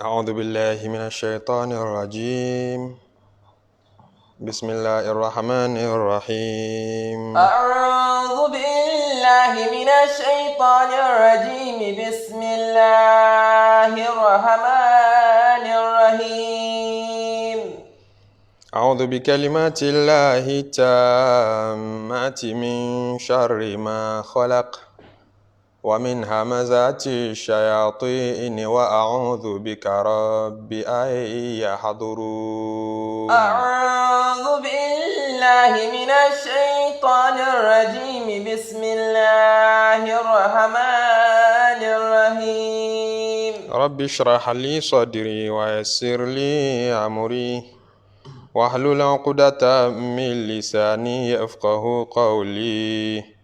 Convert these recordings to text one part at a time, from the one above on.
أعوذ بالله من الشيطان الرجيم. بسم الله الرحمن الرحيم. أعوذ بالله من الشيطان الرجيم. بسم الله الرحمن الرحيم. أعوذ بكلمات الله التامات من شر ما خلق ومن همزات الشياطين وأعوذ بك رب أن يحضرون. أعوذ بالله من الشيطان الرجيم. بسم الله الرحمن الرحيم. رب اشرح لي صدري ويسر لي أمري واحلل عقدة من لساني يفقه قولي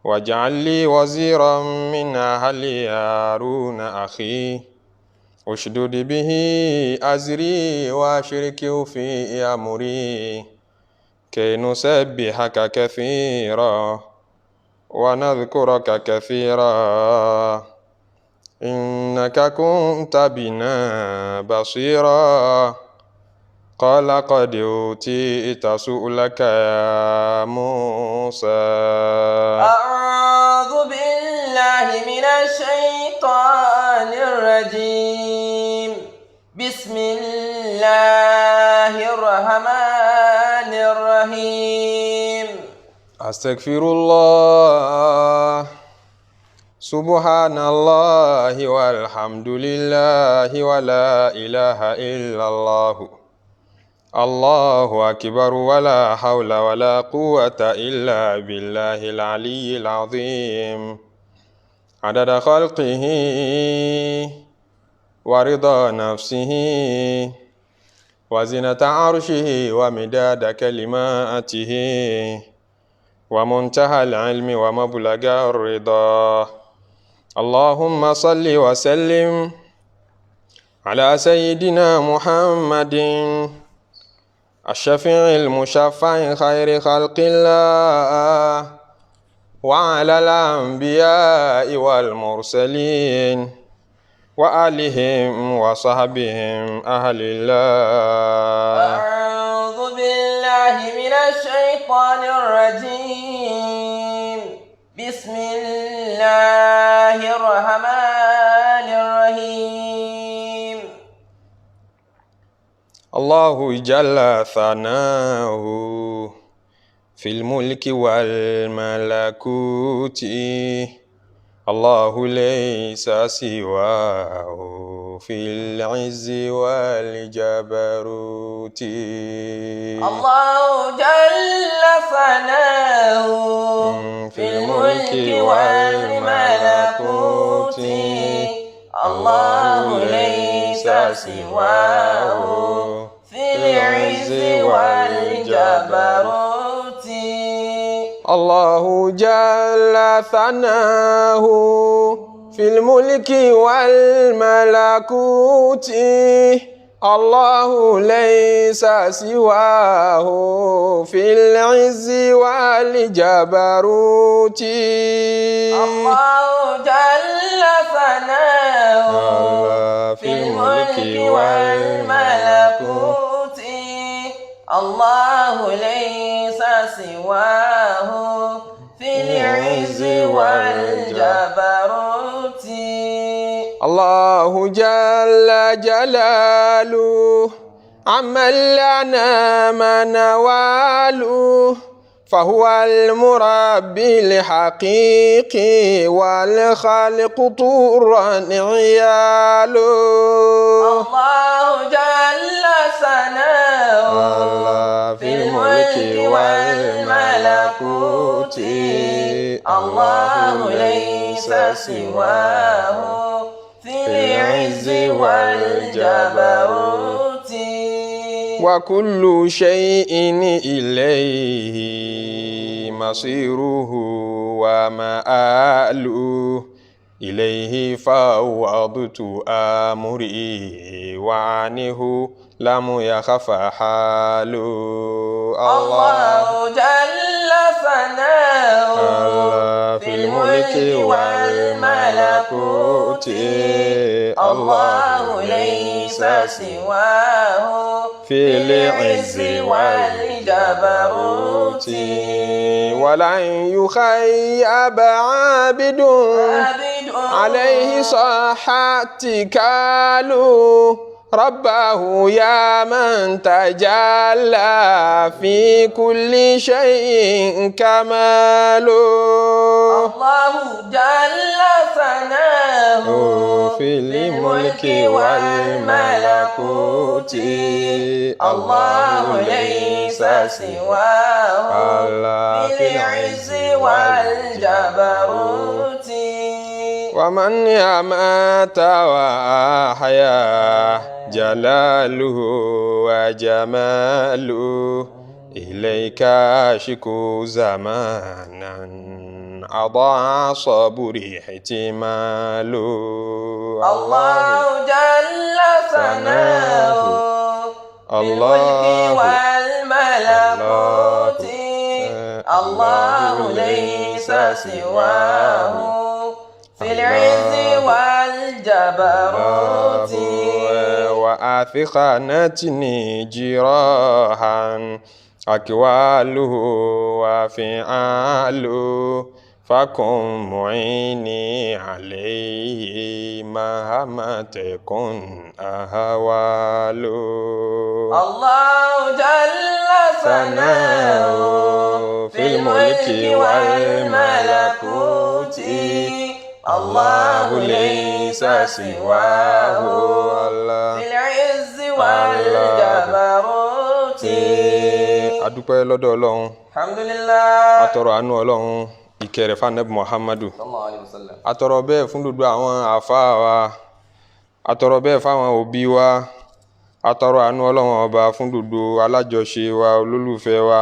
واجعل لي وزيرا من أهلي هارون أخي اشدد به أزري وأشركه في أمري كي نسبحك كثيرا ونذكرك كثيرا إنك كنت بنا بصيرا. قال قد أوتيت سؤلك يا موسى. أعوذ بالله من الشيطان الرجيم. بسم الله الرحمن الرحيم. أستغفر الله سبحان الله والحمد لله ولا إله إلا الله الله أكبر ولا حول ولا قوة إلا بالله العلي العظيم. عدد خلقه ورضا نفسه وزنة عرشه ومداد كلماته ومنتهى العلم ومبلغ الرضا. اللهم صل وسلم على سيدنا محمد الشفيع المشفع خير خلق الله وعلى الأنبياء والمرسلين وآلهم وصحبهم أهل الله. أعوذ بالله من الشيطان الرجيم. بسم الله الرحمن الرحيم. الله جل ثناؤه في الملك والملكوت الله ليس سواه في العز والجبروت. الله جل ثناؤه في الملك والملكوت الله ليس سواه في العز والجبروت. الله جل ثناه في الملك والملكوت الله ليس سواه في العز والجبروت. الله جل ثناؤه في الملك والملكوت الله ليس سواه في العز والجبروت. الله جل جلاله عمن لنا منواله فهو المربي الحقيقي والخالق طورا عياله. الله جل ثناؤه في الملك والملكوت الله ليس سواه في العز والجبروت. وكل شيء إليه مصيره ومآله إليه فوضت أمري وعنه لم يخف حاله. الله جل ثناه في الملك والملكوت الله ليس سواه في العز والجبروت ولن يخيب عابد عليه صح اتكاله ربه يا من تجلى في كل شيء كماله الله جل ثناه في الملك والملكوت الله ليس سواه في العز والجبروت ومن يمات وأحيا جلاله وجماله إليك أشكو زمانا أضاع صبري احتماله الله جل ثناه بالملك والملكوت الله ليس سواه في العز والجبروت وآثخانتني جراحا أكواله وفعاله فكن معيني عليه مهما تكن أهواله الله جل ثناه في الملك والملكوت الله ليس سواه في العز والجبروت. adúpẹ́ lọ́dọ̀ Ọlọ́run, alhamdulillah, atọrọ àánú Ọlọ́run, ìkẹ́ rẹ̀ fún Ànábì Muhammadu, atọrọ bẹ́ẹ̀ fún gbogbo àwọn àfáà wa, atọrọ bẹ́ẹ̀ fáwọn òbí wa, atọrọ àánú Ọlọ́run ọba fún gbogbo alájọṣe wa, olólùfẹ́ wa,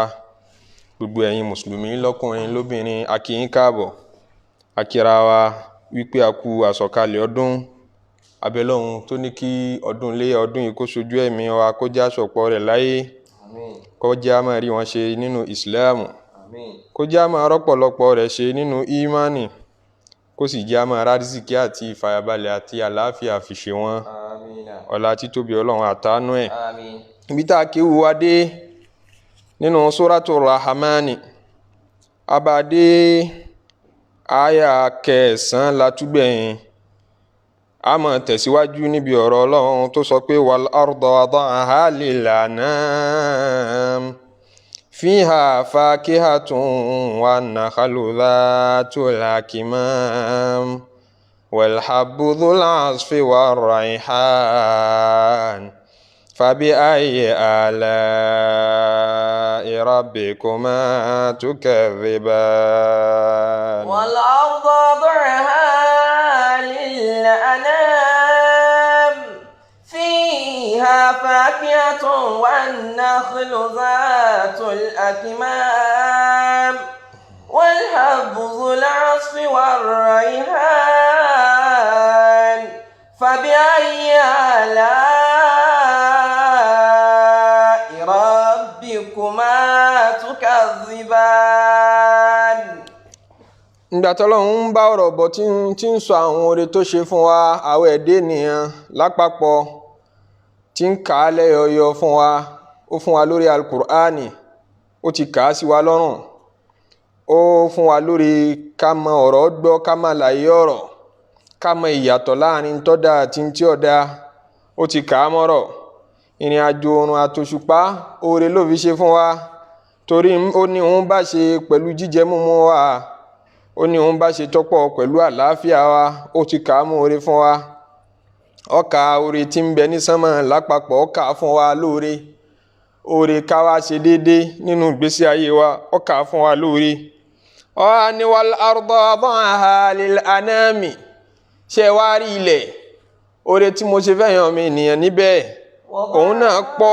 gbogbo ẹ̀yin mùsùlùmí lọ́kùnrin lóbìnrin, a kí yín káàbọ̀, a kíra wa wípé a kú àsọ̀kalẹ̀ ọdún. Abẹ́lọ́hun tó ní kí ọdún lé ọdún yìí kó sojú ẹ̀mí wa, kó jẹ́ àsọpọ̀ rẹ̀ láyé, kó jẹ́ a máa rí wọn ṣe nínú ìsìláàmù, kó jẹ́ a máa rọ́pọ̀lọpọ̀ rẹ̀ ṣe nínú ìmánì, kó sì jẹ́ a máa rázíkì àti ìfàyàbalẹ̀ àti àlàáfíà fi ṣe wọn. Ọlá títóbi Ọlọ́run àtàánú ẹ̀. Ibi tá a kéwú wa dé nínú Surat al-Rahman, abadé àyà 9 látúgbẹ̀yìn. A máa tẹ̀síwájú níbi ọ̀rọ̀ Ọlọ́run tó sọ pé wal arda wada'aha lil anam fiha fakihatun wan nakhlu dhatul akmam wal habbu dhul asfi war rayhan fabi ayyi ala'i rabbikuma tukadhiban. wal arda wada'aha الأنام فيها فاكهة والنخل ذات الأكمام والحب ذو العصف والريحان فبأي آلاء ربكما تكذبان. Nígbà t'Ọlọ́run ń bá ọ̀rọ̀ bọ̀ tí ń sọ àwọn oore tó ṣe fún wa, àwọn ẹ̀dá ènìyàn lápapọ̀, tí ń kà á lẹ́yọyọ fún wa, ó fún wa lórí al-Qur'ani, ó ti kà á sí wa lọ́rùn, ó fún wa lórí ká mọ ọ̀rọ̀ gbọ́, ká mọ àlàyé ọ̀rọ̀, ká mọ ìyàtọ̀ láàrin tó dáa àti tí ò dáa, ó ti kà á mọ́rọ̀. Ìrìn àjò oòrùn àtòṣùpá oore ló fi ṣe fún wa, torí ó ní òun bá ṣe pẹ̀lú jíjẹ múmu wa, ó ní òun bá ṣe tọ́pọ̀ pẹ̀lú àlàáfíà wa, ó ti kà á mú oore fún wa. Ó kà oore tí ń bẹ ní sánmà lápapọ̀, ó kà á fún wa lóore. Oore ká wá ṣe déédé nínú ìgbésí ayé wa, ó kà á fún wa lóore. Ó ní wal arda wada'aha lil anami, ṣe wá rí ilẹ̀, oore tí mo ṣe fẹ́yàn mi ènìyàn níbẹ̀, òun náà pọ̀.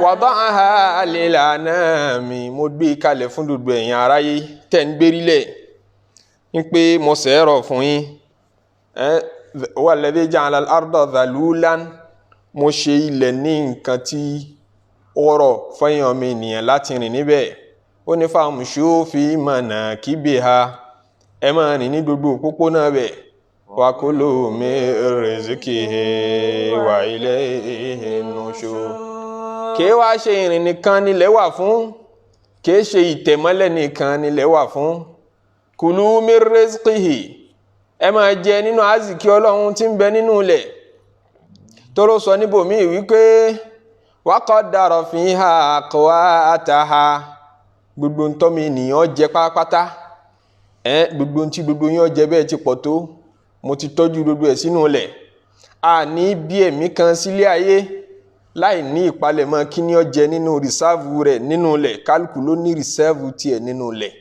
Wada'aha lil anami, mo gbé kalẹ̀ fún gbogbo ẹ̀yin aráyé tẹ́ ń gbérílẹ̀, ń pé mo ṣẹ̀rọ̀ fún yín. Huwa alladhi ja'ala al-arda dhalulan, mo ṣe ilẹ̀ ní nǹkan tí ó rọ̀ fẹ́yàn mi ènìyàn láti rìn níbẹ̀. ó ní famshu fi manakibiha ẹ máa rìn ní gbogbo òpópónà bẹ̀ wa kulu min rizqihi wa ilayhi nushur. kìí wá ṣe ìrìn nìkan nílẹ̀ wà fún, kìí ṣe ìtẹ̀mọ́lẹ̀ nìkan nílẹ̀ wà fún. kulu min rizqihi ẹ máa jẹ nínú àzìkí Ọlọ́run tí ń bẹ nínú ilẹ̀. tóró sọ níbòmíì wípé wa qaddara fiha aqwataha gbogbo ń tọ́mi ènìyàn jẹ pátápátá gbogbo tí gbogbo yín jẹ bẹ́ẹ̀ ti pọ̀ tó, mo ti tọ́jú gbogbo ẹ̀ sínú ilẹ̀. a ní bí ẹ̀mí kan sílé ayé láì ní ìpalẹ̀mọ́ kí ni ó jẹ nínú rìsáàvù rẹ̀ nínú ilẹ̀. kálukú ló ní rìsáàvù tiẹ̀ nínú ilẹ̀.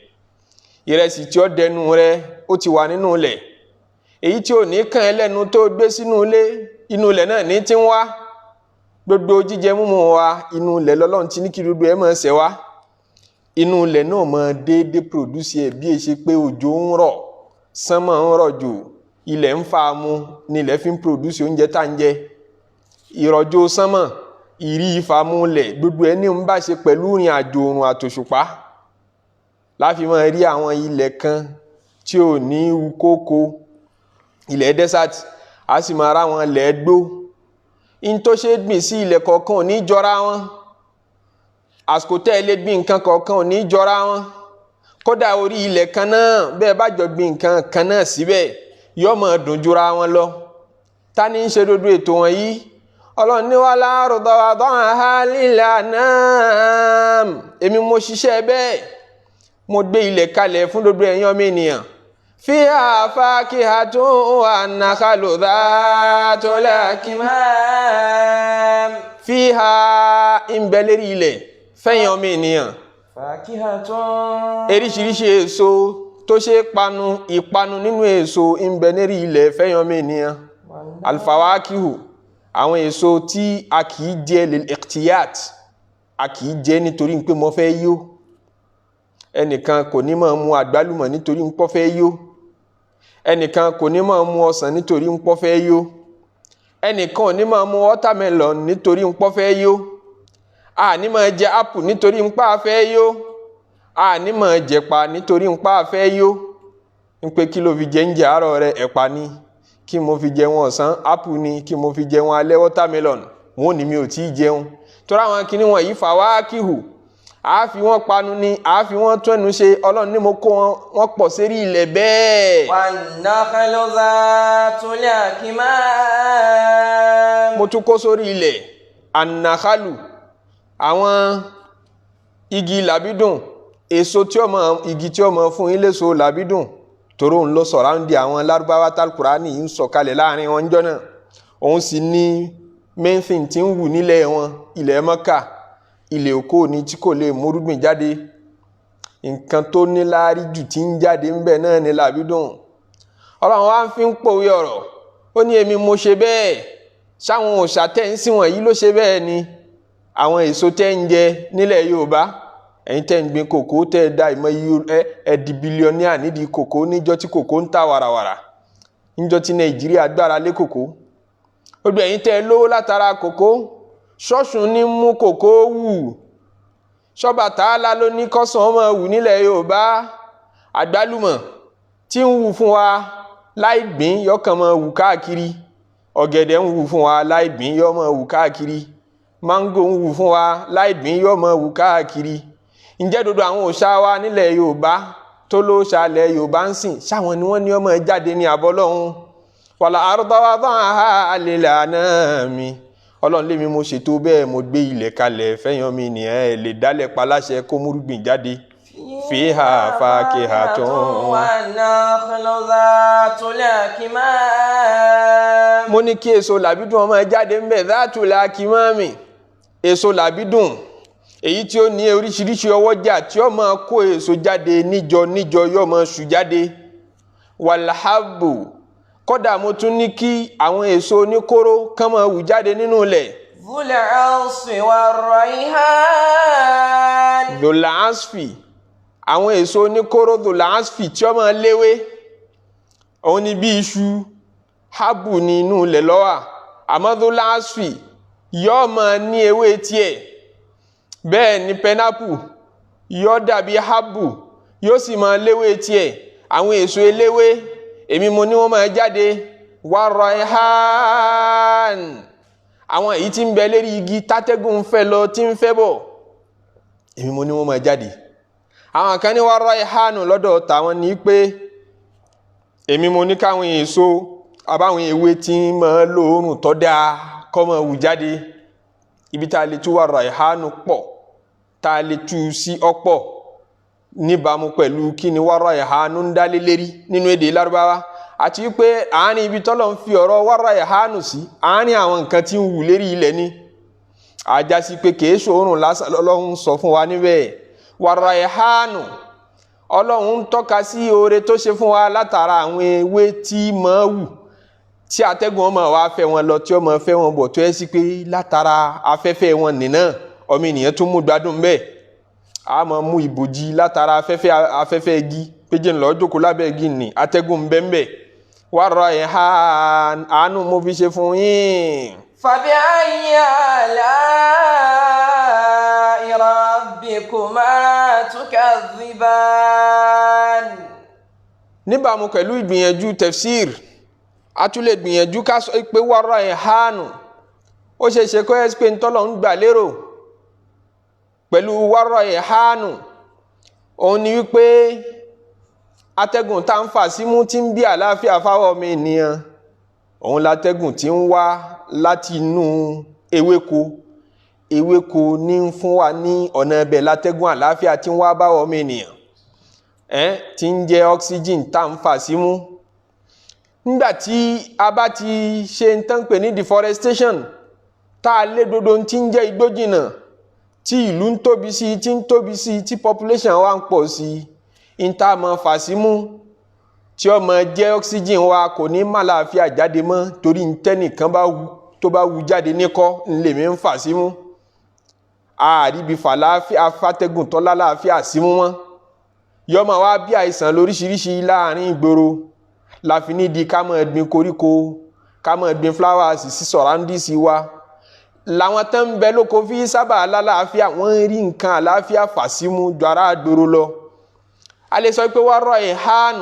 ìrẹsì tí ó dẹnu rẹ̀ ó ti wà nínú ilẹ̀. èyí tí ò ní kàn ẹ́ lẹ́nu tó gbé sínú ilé, inú ilẹ̀ náà ní tí ń wá. gbogbo jíjẹ múmu wa inú ilẹ̀ lọ́lọ́run ti ní kí gbogbo ẹ̀ máa ṣẹ wá. inú ilẹ̀ náà máa déédéé produce ẹ̀ bí èṣe pé òjò ń rọ̀, sánmọ̀ ń rọ̀ jù, ilẹ̀ ń fa mu ní ilẹ̀ fi ń produce oúnjẹ tá ń jẹ. ìrọ̀jò sánmọ̀, ìrí ìfàmúlẹ̀, gbogbo ẹni ń bá ṣe pẹ̀lú ìrìn àjò oòrùn àtòṣùpá. láfi máa rí àwọn ilẹ̀ kan tí ò ní kókó, ilẹ̀ desert, a sì máa rá wọn ilẹ̀ gbó. in tó ṣe gbìn sí ilẹ̀ kọ̀ọ̀kan ò ní jọra wọn. àsìkò tẹ́lẹ̀ gbìn nǹkan kọ̀ọ̀kan ò ní jọra wọn. kódà orí ilẹ̀ kan náà bẹ́ẹ̀ bá jọ gbìn nǹkan kan náà síbẹ̀ yóò máa dùn jura wọn lọ. ta ni ń ṣe gbogbo ètò wọn yìí? Ọlọ́run ní wal arda wada'aha lil-anam. èmi mo ṣiṣẹ́ bẹ́ẹ̀, mo gbé ilẹ̀ kalẹ̀ fún gbogbo ẹ̀yin ọmọ ènìyàn. fiha fakihatun wan-nakhlu dhatul akmam. fiha ń bẹ lérí ilẹ̀ fẹ́yìn ọmọ ènìyàn. fakihatun. eríṣiríṣi èso tó ṣe panu, ìpanu nínú èso ń bẹ lérí ilẹ̀ fẹ́yìn ọmọ ènìyàn. alfawakihu àwọn èso tí a kìí jẹ lil-iqtiyat, a kìí jẹ nítorí pé mo fẹ́ yó. ẹnìkan kò ní máa mu àgbálùmọ̀ nítorí pé ó fẹ́ yó. ẹnìkan kò ní máa mu ọsàn nítorí pé ó fẹ́ yó. ẹnìkan ò ní máa mu watermelon nítorí pé ó fẹ́ yó. a ní máa jẹ apple nítorí pé a fẹ́ yó. a ní máa jẹ̀pà nítorí pé a fẹ́ yó. ń pé kí ló fi jẹ ń jẹ àárọ̀ rẹ? ẹ̀pà ni. kí mo fi jẹun ọ̀sán? apple ni. kí mo fi jẹun alẹ́? watermelon. wọn ò ní mi ò tí ì jẹun. torí àwọn kinní wọ̀nyí fawakihu, a fi wọn panu ni, a fi wọn tún ẹnu ṣe. Ọlọ́run ní mo kó wọn pọ̀ sérí ilẹ̀ bẹ́ẹ̀. wan-nakhlu dhatul akmam. mo tún kó sórí ilẹ̀ an-nakhalu, àwọn igi làbídùn, èso tí ó mọ, igi tí ó mọ fún yín léso làbídùn. tòró ń lọ sọ̀ráǹdì àwọn lárúbáwá tal-Qur'ani ń sọ̀kalẹ̀ láàrin wọn jọ náà. òun sì ní main thing tí ń wù nílẹ̀ wọn, ilẹ̀ Mọ́kà, ilẹ̀ òkò ní tí kò lè múrúgbìn jáde. nǹkan tó ní láárí jù tí ń jáde ń bẹ náà ní làbídùn. Ọlọ́run wá fi ń pòwe ọ̀rọ̀, ó ní èmi mo ṣe bẹ́ẹ̀. sáwọn òòṣà tẹ́ ń sìn wọ̀nyí ló ṣe bẹ́ẹ̀ ni? àwọn èso tẹ́ ń jẹ nílẹ̀ Yorùbá, ẹ̀yin tẹ́ ń gbin kòkó, tẹ́ da ìmọ̀ iye ẹ̀dì bílíọ̀nìà nídìí kòkó níjọ́ tí kòkó ń ta wàràwàrà, níjọ́ tí Nàìjíríà gbára lé kòkó. gbogbo ẹ̀yin tẹ́ lówó látara kòkó, ṣọ́ọ̀ṣùn ní mú kòkó wù. ṣọ́bàtálá ló ní kọ́sàn ọmọ wù nílẹ̀ Yorùbá. àgbálùmọ̀ tí ń wù fún wa láì gbìn yọkàn mọ́ wù káàkiri. ọ̀gẹ̀dẹ̀ ń wù fún wa láì gbìn yọ mọ́ wù káàkiri. máńgò ń wù fún wa láì gbìn yọ mọ́ wù káàkiri. ǹjẹ́ dodo àwọn òòṣà wa nílẹ̀ Yorùbá tó lóòṣà ilẹ̀ Yorùbá ń sìn, ṣáwọn ni wọ́n ní ọmọ jáde ní àbọ́lọ́hún? wal arda wada'aha lil-anami. Ọlọ́run lémi mo ṣètò bẹ́ẹ̀, mo gbé ilẹ̀ kalẹ̀ fẹ́yàn mi nìyẹn. ẹ̀ lè dálẹ̀ paláṣẹ kó múrúgbìn jáde. fiha fakihatun wan-nakhlu dhatul akmam. mo ní kí èso làbídùn ọmọ jáde ń bẹ dhatul akmami. èso làbídùn èyí tí ó ní oríṣiríṣi ọwọ́jà tí ó máa kó èso jáde níjọ níjọ, yóò máa ṣù jáde. wal-habbu, kódà mo tún ní kí àwọn èso oníkóró kán máa wù jáde nínú ilẹ̀. dhul asfi war-rayhan. dhul asfi, àwọn èso oníkóró dhul asfi tí ó máa léwé. òun ni bí iṣu, habbu ní inú ilẹ̀ lọ́wà, àmọ́ dhul asfi yóò máa ní ewé tiẹ̀. bẹ́ẹ̀ ni pineapple yóò dàbí habu yóò sì máa léwé tiẹ̀ àwọn èso eléwé èmi mo ní wọ́n máa jáde wa raihan àwọn èyí tí ń bẹ lérí igi tátẹ́gùn ń fẹ́ lọ tí ń fẹ́ bọ̀ èmi mo ní wọ́n máa jáde àwọn kan ní wa raihan lọ́dọ̀ tàwọn ní pé èmi mo ní káwọn èso àbáwọn ewé tí ń máa lóòrùn tó dáa kó máa wù jáde ibi tá a lè tú wa raihan pọ̀ tá a lè tú sí ọ̀pọ̀ níbàámu pẹ̀lú kí ni wa raihan ń dálé lérí nínú èdè Lárúbáwá àti pé àárín ibi tọ́lọ̀ ń fi ọ̀rọ̀ wa raihan sí àárín àwọn nǹkan tí ń wù lérí ilẹ̀ ni àjásí pé kìí ṣòórùn lásán lọ́lọ́run sọ fún wa níbẹ̀ wa raihan Ọlọ́run ń tọ́ka sí oore tó ṣe fún wa látara àwọn ewé tí máa wù tí atẹ́gùn ọmọ wa fẹ́ wọn lọ tí ọmọ fẹ́ wọn bọ̀ tó yẹ sí pé látara afẹ́fẹ́ wọn nìna ọmọ ènìyàn tún mú gbádùn bẹ́ẹ̀ a máa mú ìbòjì látara afẹ́fẹ́ igi péjì ńlọ jókòó lábẹ́ igi ní atẹ́gùn bẹ́ẹ̀ wa raihan àánú mo fi ṣe fún yín. Fabi ayyi ala'i rabbikuma tukadhiban. Níbàámu pẹ̀lú ìgbìyànjú tafsir a tún lè gbìyànjú ká sọ pé wa raihan ó ṣe ṣe kó ẹ́ pé ń tọ́lọ̀ ń gbà lérò pẹ̀lú wa raihan òun ni wípé atẹ́gùn tá ń fà símú tí ń bí àlàáfíà fáwọn ọmọ ènìyàn òun látẹ́gùn tí ń wá láti inú ewéko ní ń fún wa ní ọ̀nà ẹbẹ̀ látẹ́gùn àlàáfíà tí ń wá báwọn ọmọ ènìyàn tí ń jẹ́ oxygen tá ń fà símú nígbàtí a bá ti ṣe ń tán pè ní deforestation tá a lé dodo tí ń jẹ́ igbó jìnnà tí ìlú ń tóbi sí tí population wa ń pọ̀ sí ń tá a mọ fà símú tí ó mọ jẹ́ oxygen wa kò ní má láàfíà jáde mọ́ torí ntẹ́nìkan tó bá wù jáde níkọ́ ńlẹ̀mí ń fà símú àríbi fàlàáfíà fàtẹ́gùn tọ́lá láàfíà símú mọ́ yọmọ wa bí àìsàn lóríṣiríṣi láàrin ìgboro láfi nídìí ká máa gbin koríko ká máa gbin flowers sí sọ̀ráńdìsì wa làwọn tán ń bẹ lóko fi sábà lálàáfíà wọ́n rí nǹkan àlàáfíà fà símú ju ará àgboro lọ a lè sọ pé wa raihan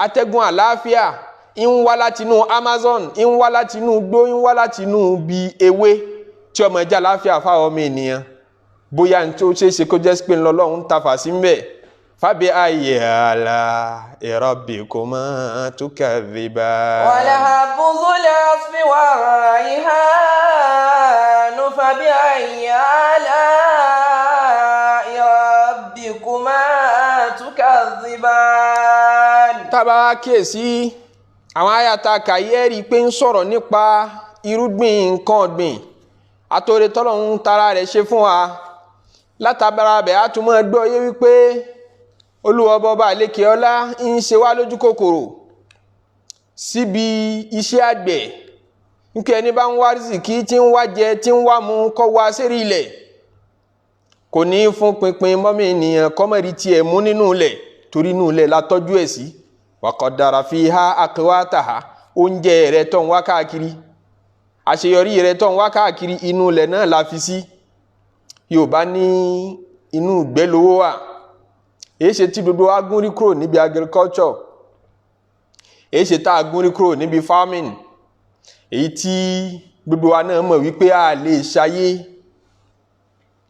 atẹ́gùn àlàáfíà ń wá látinú Amazon ń wá látinú igbó ń wá látinú bí ewé tí ọmọ ẹja àlàáfíà fáwọn ọmọ ènìyàn bóyá ní tó ṣe é ṣe kó jẹ́ pé ńlọlọ́run ń tafà sí mbẹ́ fabi ayyi ala'i rabbikuma tukadhiban. Wala habbu dhul asfi war rayhan fabi ayyi ala'i rabbikuma tukadhiban. Tábà wá kíyèsí àwọn àyàtà kàyẹ́rì pé ń sọ̀rọ̀ nípa irúgbìn nǹkan ọ̀gbìn àtòrè tọ́lọ́run tara rẹ̀ ṣe fún wa látàbára bẹ̀ á tún mọ́ gbọ́ yé wípé Olúwa Ọba àlékè ọlá ń ṣe wá lójú kòkòrò síbi iṣẹ́ àgbẹ̀ nípa ẹni bá ń wá rìsìkí tí ń wá jẹ tí ń wá mu kọ́ wá sérí ilẹ̀ kò ní fún pinpin mọ́mí ènìyàn kọ́mọ̀rí tiẹ̀ mú nínú ilẹ̀ torí inú ilẹ̀ la tọ́jú ẹ̀ sí wa qaddara fiha aqwataha oúnjẹ rẹ̀ tó ń wá káàkiri àṣeyọrí rẹ̀ tó ń wá káàkiri inú ilẹ̀ náà la fi sí Yorùbá ní inú ìgbẹ́ lówó wà èyí ṣe tí gbogbo agúnrí kúrò níbi agriculture èyí ṣe tá agúnrí kúrò níbi farming èyí tí gbogbo wa náà mọ̀ wípé a lè ṣayé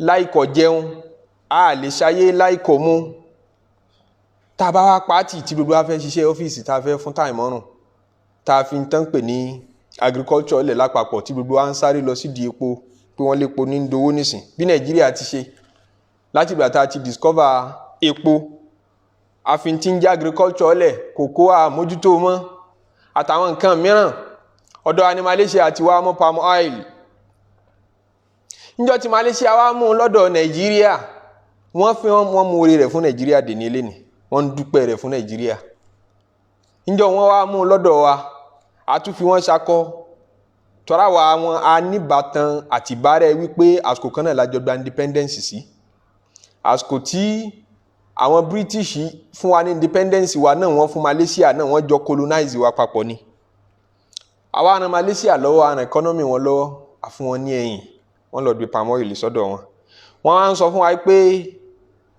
láìkọ̀ jẹun a lè ṣayé láìkọ̀ mu tá a bá wá pàtì tí gbogbo wa fẹ́ ṣiṣẹ́ ọ́fíìsì tá a fẹ́ fún táìmù ọ̀rùn tá a fi ń tán pè ní agriculture ilẹ̀ lápapọ̀ tí gbogbo wa ń sáré lọ sídìí epo pé wọ́n lè po ní dowó nísìn bí Nàìjíríà ti ṣe láti ìgbà tá a ti discover epo àfintínjẹ́ agriculture lẹ̀ kòkó àmójútó mọ́ àtàwọn nǹkan mìíràn ọ̀dọ̀ wa ní Malaysia ti wá mọ́ palm oil níjọ́ tí Malaysia wá mú lọ́dọ̀ Nàìjíríà wọ́n mú orí rẹ̀ fún Nàìjíríà dè ní ilé ni wọ́n ń dúpẹ́ rẹ̀ fún Nàìjíríà níjọ́ wọ́n wá mú lọ́dọ̀ wa a tún fi wọ́n ṣakọ tọ́ra wa wọn a níbàtàn àtìbárẹ̀ wípé àsìkò kan náà lájọ gba independence sí àsìkò tí àwọn British fún wa ní independence wa náà wọ́n fún Malaysia náà wọ́n jọ colonize wa papọ̀ ni àwa ran Malaysia lọ́wọ́ àrùn economy wọn lọ́wọ́ àfún wọn ní ẹ̀yìn wọ́n lọ gbé palm oil sọ́dọ̀ wọn wọ́n á ń sọ fún wa pé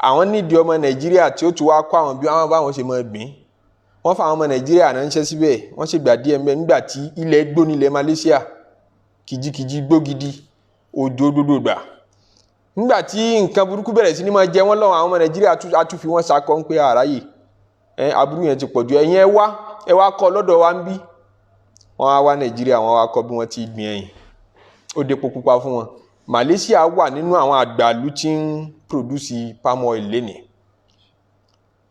àwọn nídìí ọmọ Nàìjíríà tí ó tún wá kọ́ àwọn bí wọ́n bá wọn ṣe máa gbìn. Wọ́n fa àwọn ọmọ Nàìjíríà náà ń ṣe síbẹ̀, wọ́n sì gbà díẹ̀ mbẹ́ nígbà tí ilẹ̀ gbó nílẹ̀ Malaysia kìjikìji gbó gidi òjò dúdú gbà. Nígbà tí nǹkan burúkú bẹ̀rẹ̀ sí ní máa jẹ wọ́n lọ́wọ́, àwọn ọmọ Nàìjíríà tún fi wọ́n sakọ́ ń pé àráyè aburú yẹn ti pọ̀jù, ẹ̀yin ẹ wá kọ́ lọ́dọ̀ wa ń bí. Wọ́n á wá Nàìjíríà, wọ́n wá kọ́ bí wọ́n ti gbìn ẹ̀yìn, ó dé pupa fún wọn. Malaysia wà nínú àwọn àgbàlú tí ń produce palm oil lénìí.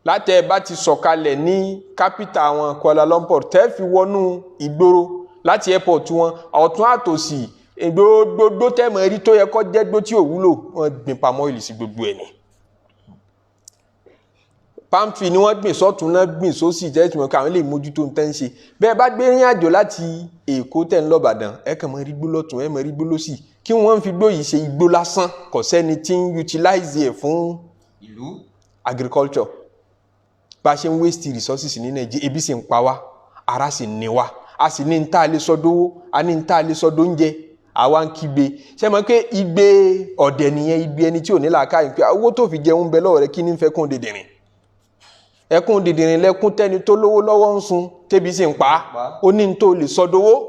Látẹ̀ bá ti sọ̀kalẹ̀ ní capital wọn Kuala Lumpur, tẹ́ fi wọnú ìgboro láti airport wọn, ọ̀tún àtòsì gbogbo tẹ́mọ̀ rí tó yẹ kó jẹ́ gbó tí ò wúlò, wọ́n gbìn palm oil sí gbogbo ẹ̀ ní. Palm tree ni wọ́n gbìn sọ́tún náà gbìn sósì jẹ́ ìtumọ̀ káwọn lè mójútó nǹkan ṣe. Bẹ́ẹ̀ bá gbé rìn àjò láti Èkó tẹ̀ ń lọ Ìbàdàn, ẹ kàn mọ́ rí gbó lọ́tún, ẹ mọ́ rí gbó lọ́sì. Kí wọ́n fi gbó yìí ṣe igbó lásán, kò sẹ́ni tí ń utilize ẹ̀ fún ìlú agriculture. Bá ṣe ń waste resources ní Nàìjíríà, ebi sì ń pa wá, ara sì ní wá, a sì ní ń tá a lè sọdówó, a ní ń tá a lè sọdó oúnjẹ, àwa ń kígbe. Ṣé mọ̀ pé igbe ọ̀dẹ̀ nìyẹn, igbe ẹni tí ò ní làákàyè pé owó tó fi jẹun bẹ lọ́wọ́ rẹ, kí ní ń fẹ́ kún dìndìnrín. Ẹkún dìndìnrín lẹ́kún tẹ́ni tó lówó lọ́wọ́ ń sun, tẹ́bi sì ń pa, ó ní ń tó lè sọdówó.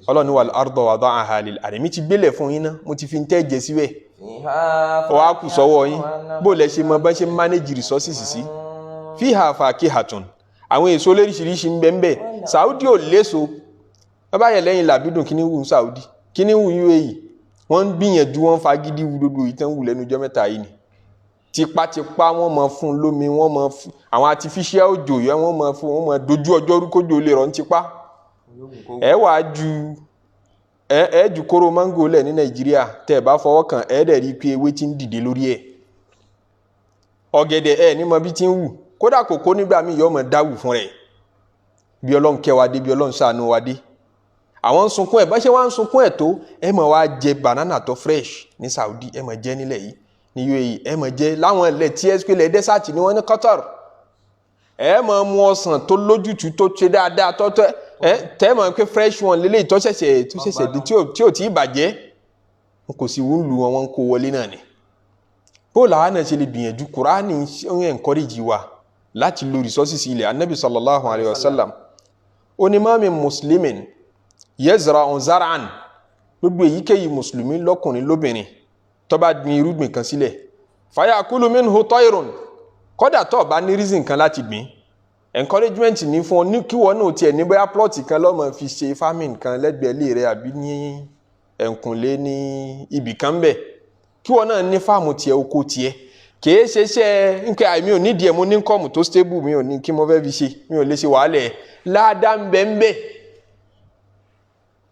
Ọlọ́run ní wal arda wada'aha lil anami, ti gbélẹ̀ fún yín náà, mo ti fi ń tẹ́ jẹ síbẹ̀. Ó wá kù sọ́wọ́ yín bó lẹ ṣe mọ bá ṣe manage resources sí. Fiha fakihatun, àwọn èso lóríṣiríṣi ń bẹ ń bẹ. Saudi ò léso, bàbá yẹ lẹ́yìn làbídùn kí ní wù Saudi, kí ní wù UAE, wọ́n ń gbìyànjú, wọ́n fagídí wù gbogbo ìtàn wù lẹ́nu ọjọ́ mẹ́ta yìí ni. Tipátipá wọ́n mọ fún lómi, wọ́n mọ fún àwọn artificial òjò yẹn, wọ́n mọ fún, wọ́n mọ dojú ọjọ́ rúkójò lè rọ̀ ń tipá. Ẹ ju kóró mango lẹ̀ ní Nàìjíríà, tẹ́ bá fọwọ́ kàn ẹ dẹ̀ rí pé ewé tí ń dìde lórí ẹ̀. Ọ̀gẹ̀dẹ̀ ní mọ bí tí ń wù, kódà kòkó nígbà míì yọ mọ̀ dáwù fún rẹ̀. Bí Ọlọ́run kẹ́ wa dé, bí Ọlọ́run ṣàánú wa dé. Àwọn ń sunkún ẹ̀, bá ṣe wá ń sunkún ẹ̀ tó, ẹ mọ̀ wá jẹ banana tó fresh ní Saudi, ẹ mọ̀ jẹ nílẹ̀ yìí, ní UAE, ẹ mọ̀ jẹ láwọn ilẹ̀ tí ẹ pé lẹ̀ desert ni wọ́n ní Qatar. Ẹ mọ̀ mu ọsàn tó lójútùú tó ṣe dáadáa tọ́tọ́, tẹ́ mọ̀ pé fresh one lélẹ́yìí tó ṣẹ̀ṣẹ̀ dé tí ò tí ì bàjẹ́. Wọn kò sì wú lu wọn kó wọlé náà ni. Bó làwọn náà ṣe lè gbìyànjú, Qur'an ń encourage wa láti lo resources ilẹ̀. Annabi sallallahu alayhi wa sallam ó ní ma min muslimin yazra'u zar'an, gbogbo èyíkéyìí mùsùlùmí lọ́kùnrin lóbìnrin tó bá gbin irúgbìn kan sílẹ̀, fayakulu minhu tayrun, kódà tó bá ní reason kan láti gbìn, encouragement ní fún ọ ní kí wọ́n náà tiẹ̀ ní bóyá plot kan lọ́mọ fi ṣe farming kan lẹ́gbẹ̀ẹ́ ilé rẹ̀ àbí ní ẹ̀kúnlé ní ibì kan bẹ̀, kí wọ́n náà ní fáàmù tiẹ̀, oko tiẹ̀. Kìí ṣe iṣẹ́ nkẹ́ àmì ò ní díẹ̀, mo ní income tó stable, mi ò ní kí mo fẹ́ fi ṣe, mi ò lè ṣe wàhálà ẹ̀, ládàá ń bẹ ń bẹ.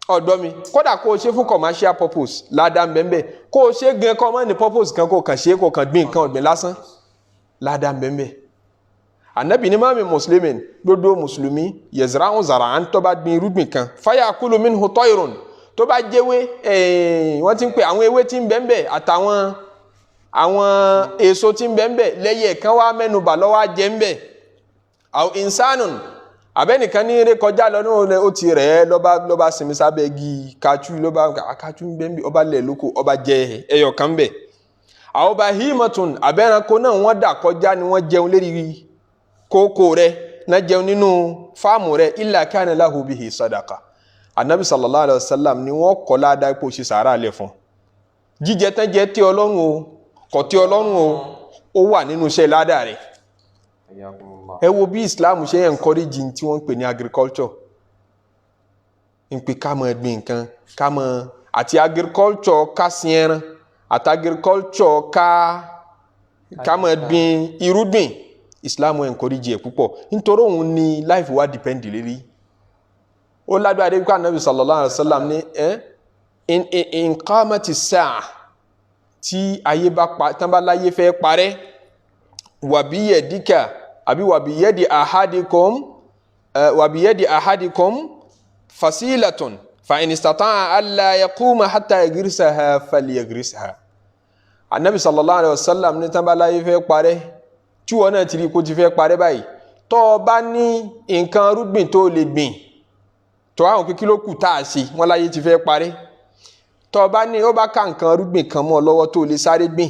Ọ̀dọ́ mi, kódà kó o ṣe fún commercial purpose, ládàá ń bẹ ń bẹ. Kó o ṣe gan kọ́ mọ́ ní purpose kan, kó o kàn ṣe, kó o kàn gbìn nǹkan ọ̀gbìn lásán, ládàá ń bẹ ń bẹ. Ànábì ní ma min muslimin, gbogbo mùsùlùmí yazra'u zar'an, tó bá gbin irúgbìn kan, fayakulu minhu tayrun, tó bá jẹ́wé wọ́n ti ń pè àwọn ewé tí ń bẹ ń bẹ àtàwọn èso tí ń bẹ ń bẹ, lẹ́yẹ kan wá mẹ́nubà lọ́wọ́ jẹ́ ń bẹ. Aw insanun, abẹ́nìkan ní eré kọjá lọ ní ó ti rẹ̀ lọ́ba sinmi sábẹ́ igi kachu, lọ́ba kachu ń bẹ ń bẹ, ọba lẹ̀ lóko, ọba jẹ ẹyọ kan ń bẹ. Aw bahimatun, abẹ́ranko náà wọ́n dà kọjá ni wọ́n jẹun lérí kókó rẹ̀, náà jẹun nínú fáàmù rẹ̀, illa kana lahu bihi sadaqa. Anabi sallallahu alaihi wasallam ni wọ́n kọ́ ládàá ipò ṣe sàárà lẹ̀ fún. Jíjẹ tán jẹ tí Ọlọ́run o, kò tí Ọlọ́run o, ó wà nínú iṣẹ́ ládàá rẹ̀. Ẹ wo bí Islam ṣe encourage tí wọ́n ń pè ní agriculture. Ń pè ká mọ gbìn nǹkan, ká mọ àti agriculture ká sin ẹran, àti agriculture ká mọ gbìn irúgbìn. Islam encourage ẹ̀ púpọ̀, nítorí òun ni life wa depend lérí. Ó lágbára dé pé Ànábì sallallahu alaihi wasallam ní in qamati sa'a, tí ayé bá pa, tán bá láyé fẹ́ parẹ́, wa biyadika àbí wa biyadi ahadikum fasilatun fa in istata'a alla yaquma hatta yagrisaha falyagrisha. Ànábì sallallahu alaihi wasallam ní tán bá láyé fẹ́ parẹ́, tí wọ́n náà ti rí kó ti fẹ́ parẹ́ báyìí, tó bá ní nǹkan rúgbìn tó lè gbìn, tó àwọn pé kí ló kù tá a ṣe, wọ́n láyé ti fẹ́ parẹ́, tó bá ní ó bá ká nǹkan rúgbìn kan mọ́ lọ́wọ́ tó lè sáré gbìn,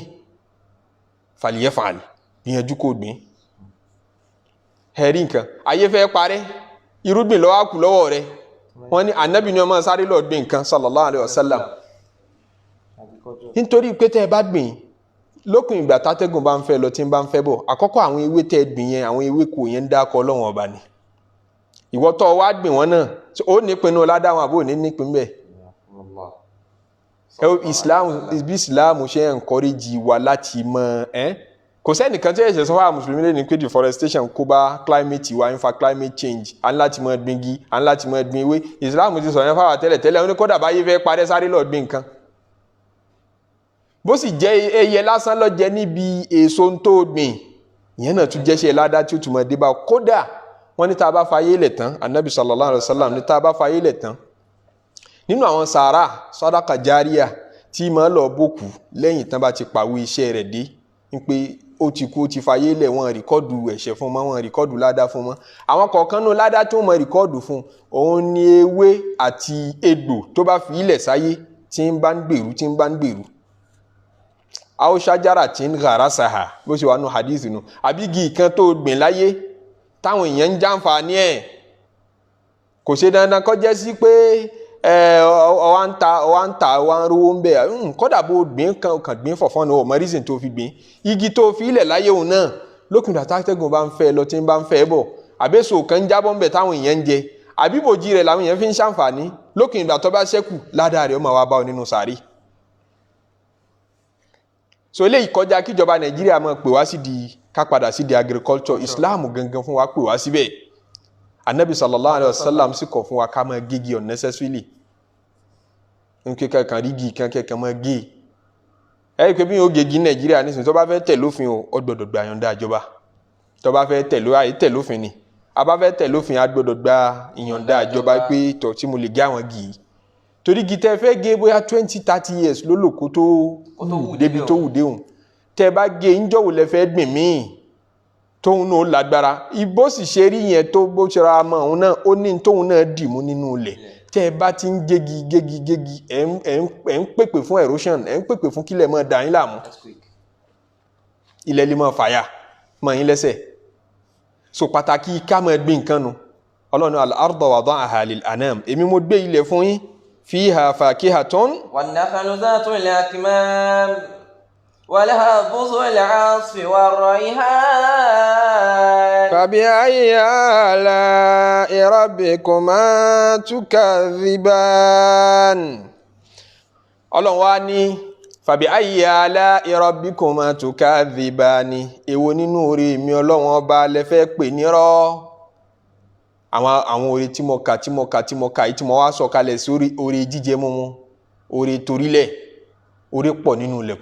falyaf'al gbìyànjú kó gbìn ẹ̀rí nǹkan ayé fẹ́ parẹ́ irúgbìn ló wà kù lọ́wọ́ rẹ̀ wọ́n ní ànábì ni ó máa sáré lọ gbìn nǹkan sallallahu alaihi wasallam nítorí pé tẹ́ ẹ bá gbìn lókun ìgbà tátẹ́gùn bá ń fẹ́ lọ tí ń bá ń fẹ́ bọ̀ àkọ́kọ́ àwọn ewé tẹ́ ẹ gbìn yẹn àwọn ewé kò yẹn ń dákọ Ọlọ́run ọba ni ìwọ tó wá gbìn wọn náà ó nípinnu ládàwọn àbó ní nípin bẹ́ẹ̀ Islam ṣe encourage wa láti mọ kò sẹ́nìkan tí ẹ̀ṣẹ̀ sọ fún àwọn mùsùlùmí lè ní pé deforestation kó bá climate wa ń fa climate change à ń láti mọ gbin igi à ń láti mọ gbin ewé Islam ti sọ yẹn fáwọn tẹ́lẹ̀ ó ní kódà báyé fẹ́ parẹ́ sáré lọ gbin nǹkan bó sì jẹ́ ẹyẹ lásán lọ jẹ níbi èso tó gbìn ìyẹn náà tún jẹ́ṣẹ́ ládá tí ó tún mọ̀ dé bá kódà wọ́n ní tá a bá fayé lẹ̀ tán Ànábì sallallahu alaihi wasallam ní tá a bá fayé lẹ̀ tán nínú àwọn sàárà sàdákà járíà tí máa lọ bókù lẹ́yìn tán bá ti pàwọ́ iṣẹ́ rẹ̀ dé ń pé ó ti kú ó ti fayé lẹ̀ wọ́n rìkọ́dù ẹ̀ṣẹ̀ fún wọn wọ́n rìkọ́dù ládá fún wọn àwọn kọ̀ọ̀kan náà ládá tó mọ̀ rìkọ́dù fún òun ni ewé àti egbò tó bá fi ilẹ̀ sáyé tí ń bá ń gbèrú aw shajaratin gharasaha bó ṣe wà nù hadith nù àbí igi kan tó gbìn láyé táwọn èèyàn ń jàǹfààní ẹ̀ kò ṣe dandan kó jẹ́ sí pé ọwá ń ta ọwá ń rówó ń bẹ̀ kódà bó gbìn kan gbìn fọ̀fọ́n ní ọmọ reason tó fi gbìn igi tó fi ilẹ̀ láyé òun náà lókùn tàtàtẹ́gùn bá ń fẹ́ lọ tí ń bá ń fẹ́ bọ̀ àbẹ́sọ̀ kan ń jábọ́ ń bẹ̀ táwọn èèyàn ń jẹ àbíbòjì rẹ̀ làwọn èèyàn fi ń ṣàǹfààní lókùn ìgbà tó bá ṣẹ́kù ládàá rẹ̀ ó máa wá bá ọ nínú sàárì so eléyìí kọjá kíjọba Nàìjíríà máa pè wá sí di ká padà sí di agriculture Islam gangan fún wa pè wá síbẹ̀ Anabi sallallahu alayhi wa sallam sì kọ̀ fún wa ká máa gégi unnecessarily nkẹ́kẹ́ kan rígi kan kẹ́kẹ́ máa gé ẹ̀rí pé bí yóò gégi Nàìjíríà nísìnyí tó bá fẹ́ tẹ̀ lófin ó gbọ́dọ̀ gba ìyọ̀ǹda ìjọba tó bá fẹ́ tẹ̀ lófin ni a bá fẹ́ tẹ̀ lófin a gbọ́dọ̀ gba ìyọ̀ǹda ìjọba pé tọ̀ tí mo lè gé àwọn gì torí gítẹ́ fẹ́ gé bóyá 20-30 years ló lò kó tó débi tó wù déhùn tẹ́ bá gé ńjọ́wò lẹ fẹ́ gbìn míì tóun náà lágbára ìbò sì ṣe rí yẹn tó bó ṣe ra mọ́ òun náà ó ní tóun náà dì mú nínú ilẹ̀ tẹ́ bá ti ń gégi ẹ̀ ń pèpè fún erosion ẹ̀ ń pèpè fún kílẹ̀ mọ́ dà yín láàmú ilẹ̀ lè mọ́ fàyà mọ́ yín lẹ́sẹ̀ so pàtàkì ká mọ́ gbìn nǹkan nu Ọlọ́run al-arda wada'aha lil-anam èmi mo gbé ilẹ̀ fún yín فيها فاكهة والنخل ذات الأكمام ولها بذور العصف والريحان فبأي آلاء ربكما تكذبان Ọlọ́run wá ní فبأي آلاء ربكما تكذبان èwo nínú oore mi Ọlọ́run ọba lẹ fẹ́ pè nírọ́ àwọn oore tí mo kà tí mo wá sọ kalẹ̀ sí oore jíjẹ mímu oore torílẹ̀ oore pọ̀ nínú ilẹ̀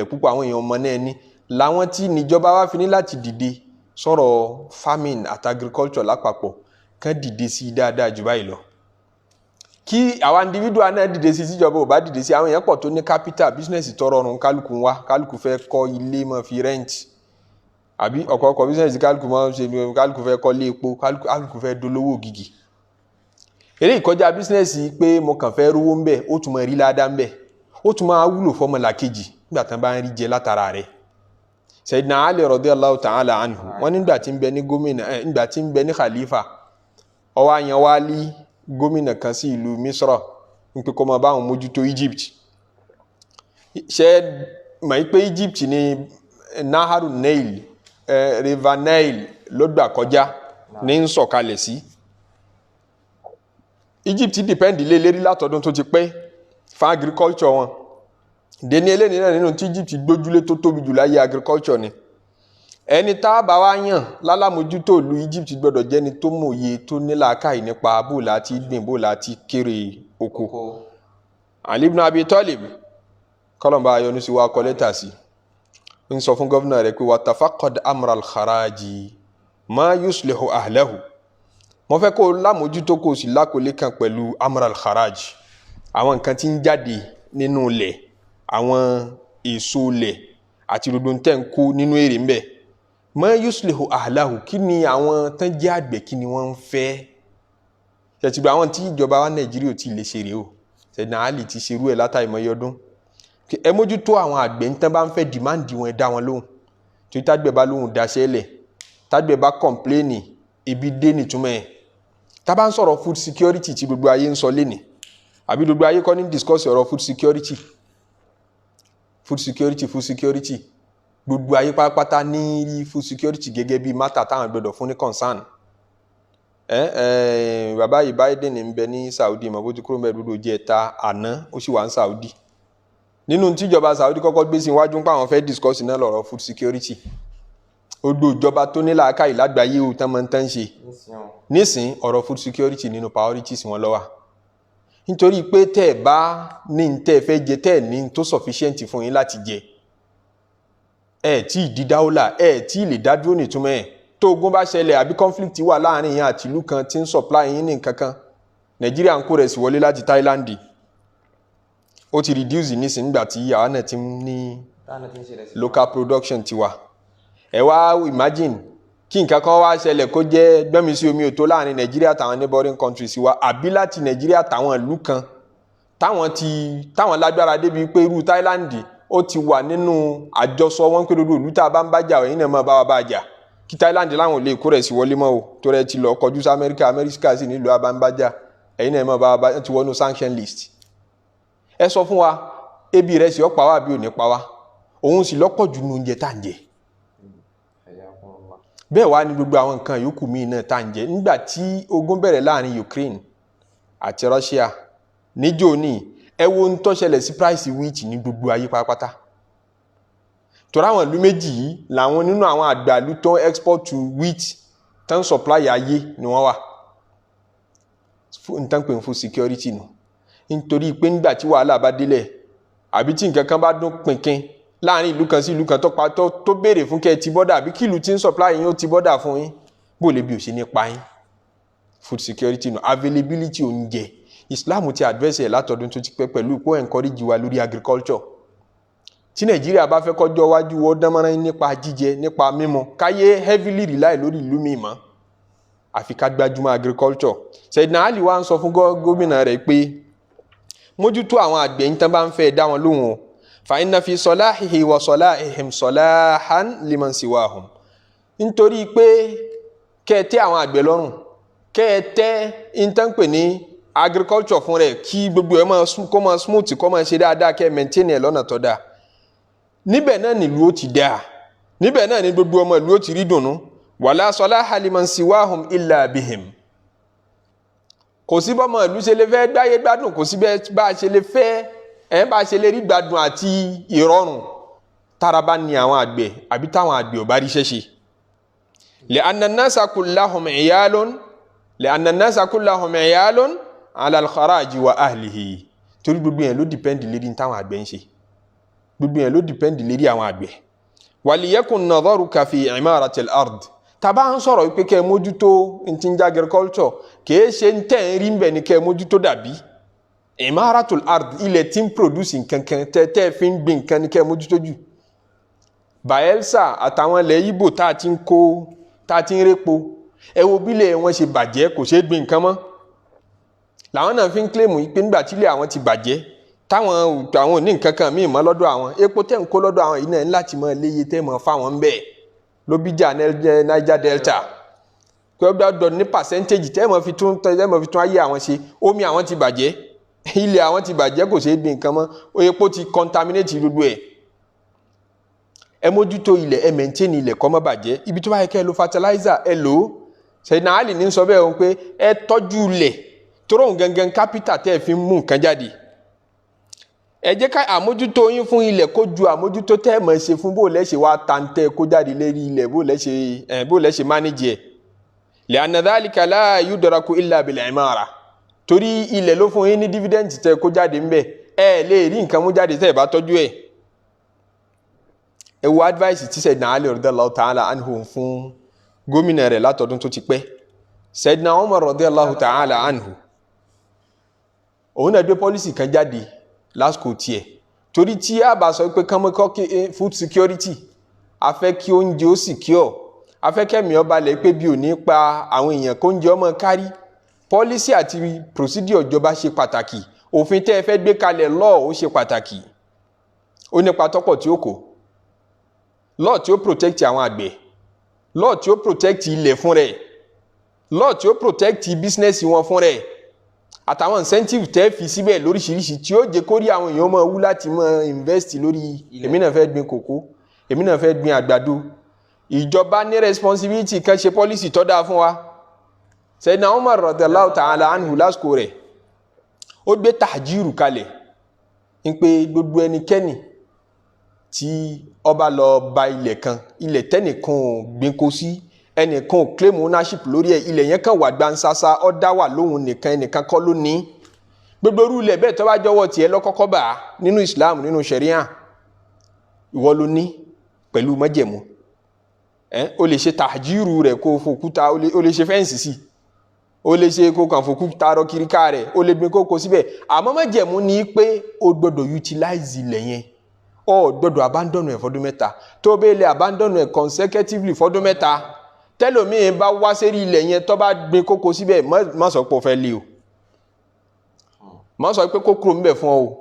púpọ̀ àwọn èèyàn ọmọ náà ní làwọn tí níjọba wá fi ní láti dìde sọ̀rọ̀ farming àti agriculture lápapọ̀ kán dìde sí dáadáa jù báyìí lọ kí àwọn individual náà dìde sí tíjọba ò bá dìde sí àwọn èèyàn pọ̀ tó ní capital business tọrọ ọrùn kálukú fẹ́ kọ́ ilé mọ́ fi rent àbí ọ̀kọ̀ọ̀kọ̀ business kálukú máa ń ṣe kálukú fẹ́ kọ́lé epo kálukú fẹ́ dolówó gidi eré ìkọjá business pé mo kàn fẹ́ rówó ń bẹ̀ ó tún máa rí ládàá ń bẹ̀ ó tún máa wúlò fọ́mọlàkejì nígbà tán bá ń rí jẹ látara rẹ̀ Sayyidina Ali radiyallahu ta'ala anhu wọ́n nígbà tí ń bẹ ní gómìnà nígbà tí ń bẹ ní khalifa ó wá yan wálí gómìnà kan sí ìlú Misra ń pé kó máa bá wọn mójútó Egypt ṣe mọ̀ pé Egypt ní Naharu Nile River Nile ló gbà kọjá ní ń sọ̀kalẹ̀ sí Egypt depend lé lérí látọdún tó ti pẹ́ fún agriculture wọn dẹni eléni náà nínú tí Egypt gbójúlé tó tóbi jù láyé agriculture ni ẹni tá a bá wá yàn lálámójútó ìlú Egypt gbọdọ̀ jẹ́ni tó mòye tó nílàákàyè nípa bó láti gbìn bó láti kéré oko Ali ibn Abi Talib kọlọmbà ayọ́nu sí wa kọ lẹ́tà sí ń sọ fún gọ́vnà rẹ̀ pé watafaqad amra al-kharaji ma yuslihu ahlahu mo fẹ́ kó lámójútó kó sì lákòólé kan pẹ̀lú amra al-kharaji àwọn nǹkan tí ń jáde nínú ilẹ̀ àwọn èso ilẹ̀ àti gbogbo tẹ́ ń kó nínú èrè ń bẹ̀ ma yuslihu ahlahu kí ni àwọn tán jẹ́ àgbẹ̀ kí ni wọ́n ń fẹ́ ṣètìgbà àwọn tí ìjọba wa Nàìjíríà ti lè ṣeré o Sayyidina Ali ti ṣerú ẹ̀ látàìmọye ọdún ẹ mójútó àwọn àgbẹ̀ ń tán bá ń fẹ́ dìmáàndì wọn ẹ dá wọn lóhùn tó tágbẹ̀ bá lóhùn daṣẹ́ lẹ̀ tágbẹ̀ bá kọ̀mpléènì ibi dé nìtúmọ̀ ẹ̀ tá bá ń sọ̀rọ̀ food security tí gbogbo ayé ń sọ lénìí àbí gbogbo ayé kọ́ ní discuss ọ̀rọ̀ food security gbogbo ayé pátápátá ní rí food security gẹ́gẹ́ bí matter táwọn gbọdọ̀ fún ní concern bàbá yìí Biden ń bẹ ní Saudi mọ̀ bó ti kúrò mẹ́ẹ̀ẹ́dúró jẹ́ ẹ̀ta àná ó sì wà ní Saudi nínú tíjọba Saudi kọ́kọ́ gbé sí iwájú ń pa àwọn fẹ́ discuss náà lọ́rọ̀ food security odò ìjọba tó ní làákàyè lágbàáyé ò tán máa ń tán ṣe nísìn ọ̀rọ̀ food security nínú priorities wọn ló wà nítorí pé tẹ́ ẹ̀ bá ní tẹ́ ẹ fẹ́ jẹ tẹ́ ẹ̀ ní tó sufficient fún yín láti jẹ ẹ̀ tí ì di dáwọ́là ẹ̀ tí ì lè dá dúró nìtúmọ̀ ẹ̀ tó ogun bá ṣẹlẹ̀ àbí conflict wà láàrin yín àti ìlú kan tí ń supply yín ní nǹkan kan Nàìjíríà ń kó rẹ̀ sí wọlé láti Thailand ó ti reduce nísìn nígbà tí àwa náà ti ní local production tiwa ẹ wá imagine kí nǹkan kan wá ṣẹlẹ̀ kó jẹ́ gbẹ́mi sí omi òtó láàrin Nàìjíríà táwọn neighboring countries wa àbí láti Nàìjíríà táwọn ìlú kan táwọn lágbára débi pé irú Thailand ó ti wà nínú àjọsọ wọn pé gbogbo ìlú tá a bá ń bájà ẹ̀yin náà máa bá wa bájà kí Thailand láwọn ò lè kó rẹ̀ sí wọlé mọ́ o tó rẹ̀ ti lọ kọjú sí Amẹ́ríkà sí nílùú abáńbájà ẹ̀yin náà máa bá wa bájà ti wọnú sanction list ẹ sọ fún wa ebi rẹ̀ sì ó pa wá bí ò ní pa wá òun sì lọ́pọ̀ jù nínú oúnjẹ tá à ń jẹ bẹ́ẹ̀ wá ní gbogbo àwọn nǹkan yòókù míì náà tá à ń jẹ nígbà tí ogun bẹ̀rẹ̀ láàrin Ukraine àti Russia níjó ní ẹ wo ń tó ṣẹlẹ̀ sí price wheat ní gbogbo ayé pátápátá torí àwọn ìlú méjì yìí làwọn nínú àwọn àgbàlú tó export to wheat tán supply ayé ni wọ́n wà nǹkan pè ń food security nù nítorí pé nígbà tí wàhálà bá délẹ̀ àbí tí nǹkan kan bá dún pínpín láàrin ìlú kan sí ìlú kan tó béèrè fún kẹ́ ti bọ́dà àbí kí ìlú tí ń supply yín ó ti bọ́dà fún yín bó lè bí ò ṣe nípa yín food security nù availability oúnjẹ Islam ti adverse ẹ̀ látọdún tó ti pẹ́ pẹ̀lú ipò encourage wa lórí agriculture tí Nàìjíríà bá fẹ́ kọjọ́ wájú wọ́n dánmọ́rán nípa jíjẹ nípa mímu káyé heavily rely lórí ìlú mi mọ́ àfi ká gbájúmọ́ agriculture Sayyidina Ali wa ń sọ fún gómìnà rẹ̀ pé mójútó àwọn àgbẹ̀ ń tán bá ń fẹ́ dá wọn lóhùn o fa inna fi salahihi wa salahihim salahan liman siwahum nítorí pé kẹ́ẹ̀tẹ́ àwọn àgbẹ̀ lọ́rùn kẹ́ẹ̀tẹ́ ìtànpè ní agriculture fún rẹ̀ kí gbogbo ẹ̀ kó máa smooth kó máa ṣe dáadáa kẹ́ maintain ẹ̀ lọ́nà tó dáa níbẹ̀ náà nílùú ó ti dáa níbẹ̀ náà ní gbogbo ọmọ ìlú ó ti rí dùnnú wala salaha liman siwahum illa bihim kò sí bọ́mọ ìlú ṣe lè fẹ́ gbáyé gbádùn kò sí bá a ṣe lè fẹ́ bá a ṣe lè rí gbádùn àti ìrọ̀rùn tára bá ní àwọn àgbẹ̀ àbí táwọn àgbẹ̀ ò bá rí ṣẹ́ṣe li'anna an-nasa kullahum 'iyalun 'ala al-kharaji wa ahlihi torí gbogbo yẹn ló dìpẹ́ndì lérí táwọn àgbẹ̀ ń ṣe gbogbo yẹn ló dìpẹ́ndì lérí àwọn àgbẹ̀ waliyakun nadharuka fi imarati al-ard tàbá ń sọ̀rọ̀ wípé kẹ́ mójútó ntinja agriculture kìí ṣe ń tẹ̀ ń rí ń bẹ̀ ní kẹ́ mójútó dàbí imaratul ard ilẹ̀ tí ń produce nkankan tẹ́ fi ń gbin nkan ní kẹ́ mójútó jù Bayelsa àtàwọn ilẹ̀ Ìgbò tá a ti ń répo ẹ wo bílẹ̀ wọn ṣe bàjẹ́ kò ṣeé gbin nǹkan mọ́ làwọn náà fi ń claim pé nígbà tílẹ̀ àwọn ti bàjẹ́ táwọn ò ní nǹkan kan míì mọ́ lọ́dọ̀ àwọn epo tẹ́ ń kó lọ́dọ̀ àwọn yìí náà láti mọ léye tẹ́ mọ́ fáwọn ń bẹ́ẹ̀ ló bí jà Niger Delta pé ó gbọ́dọ̀ ní percentage tẹ́ mọ́ fi tún ayé àwọn ṣe omi àwọn ti bàjẹ́ ilẹ̀ àwọn ti bàjẹ́ kò ṣeé gbin nǹkan mọ́ epo ti contaminate gbogbo ẹ̀ ẹ mójútó ilẹ̀ ẹ maintain ilẹ̀ kó má bàjẹ́ ibi tó bá yẹ kẹ́ ẹ lo fertilizer ẹ lò ó Sayyidina Ali ní sọ bẹ́ẹ̀ wọn pé ẹ tọ́jú ilẹ̀ tóró òun gangan capital tẹ́ ẹ fi ń mú nǹkan jáde ẹ jẹ́ ká àmójútó yín fún ilẹ̀ kó ju àmójútó tẹ́ ẹ mọ̀ ṣe fún bó lẹ́ ṣe wá tàǹtẹ̀ kó jáde lérí ilẹ̀ bó lẹ́ ṣe manage ẹ̀ li'anna dhalika la yudraku illa bil imara torí ilẹ̀ ló fún yín ní dividend tẹ́ kó jáde ń bẹ̀ ẹ lè rí nǹkan mú jáde tẹ́ ẹ bá tọ́jú ẹ̀ ẹ wo advice tí Sayyidina Ali radiyallahu ta'ala anhu fún gómìnà rẹ̀ látọdún tó ti pẹ́ Sayyidina Umar radiyallahu ta'ala anhu òun náà gbé policy kan jáde lásìkò tiẹ̀ torí tí a bá sọ pé kánmọ́kọ́ food security a fẹ́ kí oúnjẹ ó secure a fẹ́ kẹ́mi ọba lẹ̀ pé bí ò ní pa àwọn èèyàn kó oúnjẹ ọmọ kárí policy àti procedure ìjọba ṣe pàtàkì òfin tẹ́ ẹ fẹ́ gbé kalẹ̀ law ó ṣe pàtàkì ó nípa tọ́pọ̀ tí ó kó. Law tí ó protect àwọn àgbẹ̀, law tí ó protect ilẹ̀ fún rẹ̀, law tí ó protect business wọn fún rẹ̀, àtàwọn incentive tẹ́ fi síbẹ̀ lóríṣiríṣi tí ó jẹ́ kó rí àwọn èèyàn máa wú láti máa invest lórí èmi náà fẹ́ gbin kòkó, èmi náà fẹ́ gbin àgbàdo. Ìjọba ní responsibility kan ṣe policy tó dáa fún wa. Sayyidina Umar radiyallahu ta'ala anhu lásìkò rẹ̀ ó gbé tahjiru kalẹ̀ ń pé gbogbo ẹnikẹ́ni tí ó bá lọ ba ilẹ̀ kan, ilẹ̀ tẹ́nìkan ò gbin kó sí, ẹnìkan ò claim ownership lórí ẹ̀, ilẹ̀ yẹn kan wà gbansasa ó dá wà lóhun nìkan, ẹnìkan kọ́ ló ní. Gbogbo irú ilẹ̀ bẹ́ẹ̀ tó bá jọ̀wọ́ tiẹ̀ lọ́kọ́kọ́ bá nínú Islam, nínú Sharia, ìwọ ló ní pẹ̀lú májẹ̀mú. O lè ṣe tahjiru rẹ̀ kó fòkúta, o lè ṣe fẹ́ǹsì sí, o lè ṣe kó kàn fòkúta rọ kiriká rẹ̀, o lè gbin kókó síbẹ̀. Àmọ́ májẹ̀mú ni pé o gbọ́dọ̀ utilize ilẹ̀ yẹn, o gbọ́dọ̀ abandon ẹ̀ fọ́dún mẹ́ta. Tó bẹ́ẹ̀ lè abandon ẹ̀ consecutively fọ́dún mẹ́ta, tẹ́lòmíì bá wá sérí ilẹ̀ yẹn tó bá gbin kókó síbẹ̀, má sọ pé o fẹ́ lé o, má sọ pé kó kúrò ńbẹ̀ fún ọ o.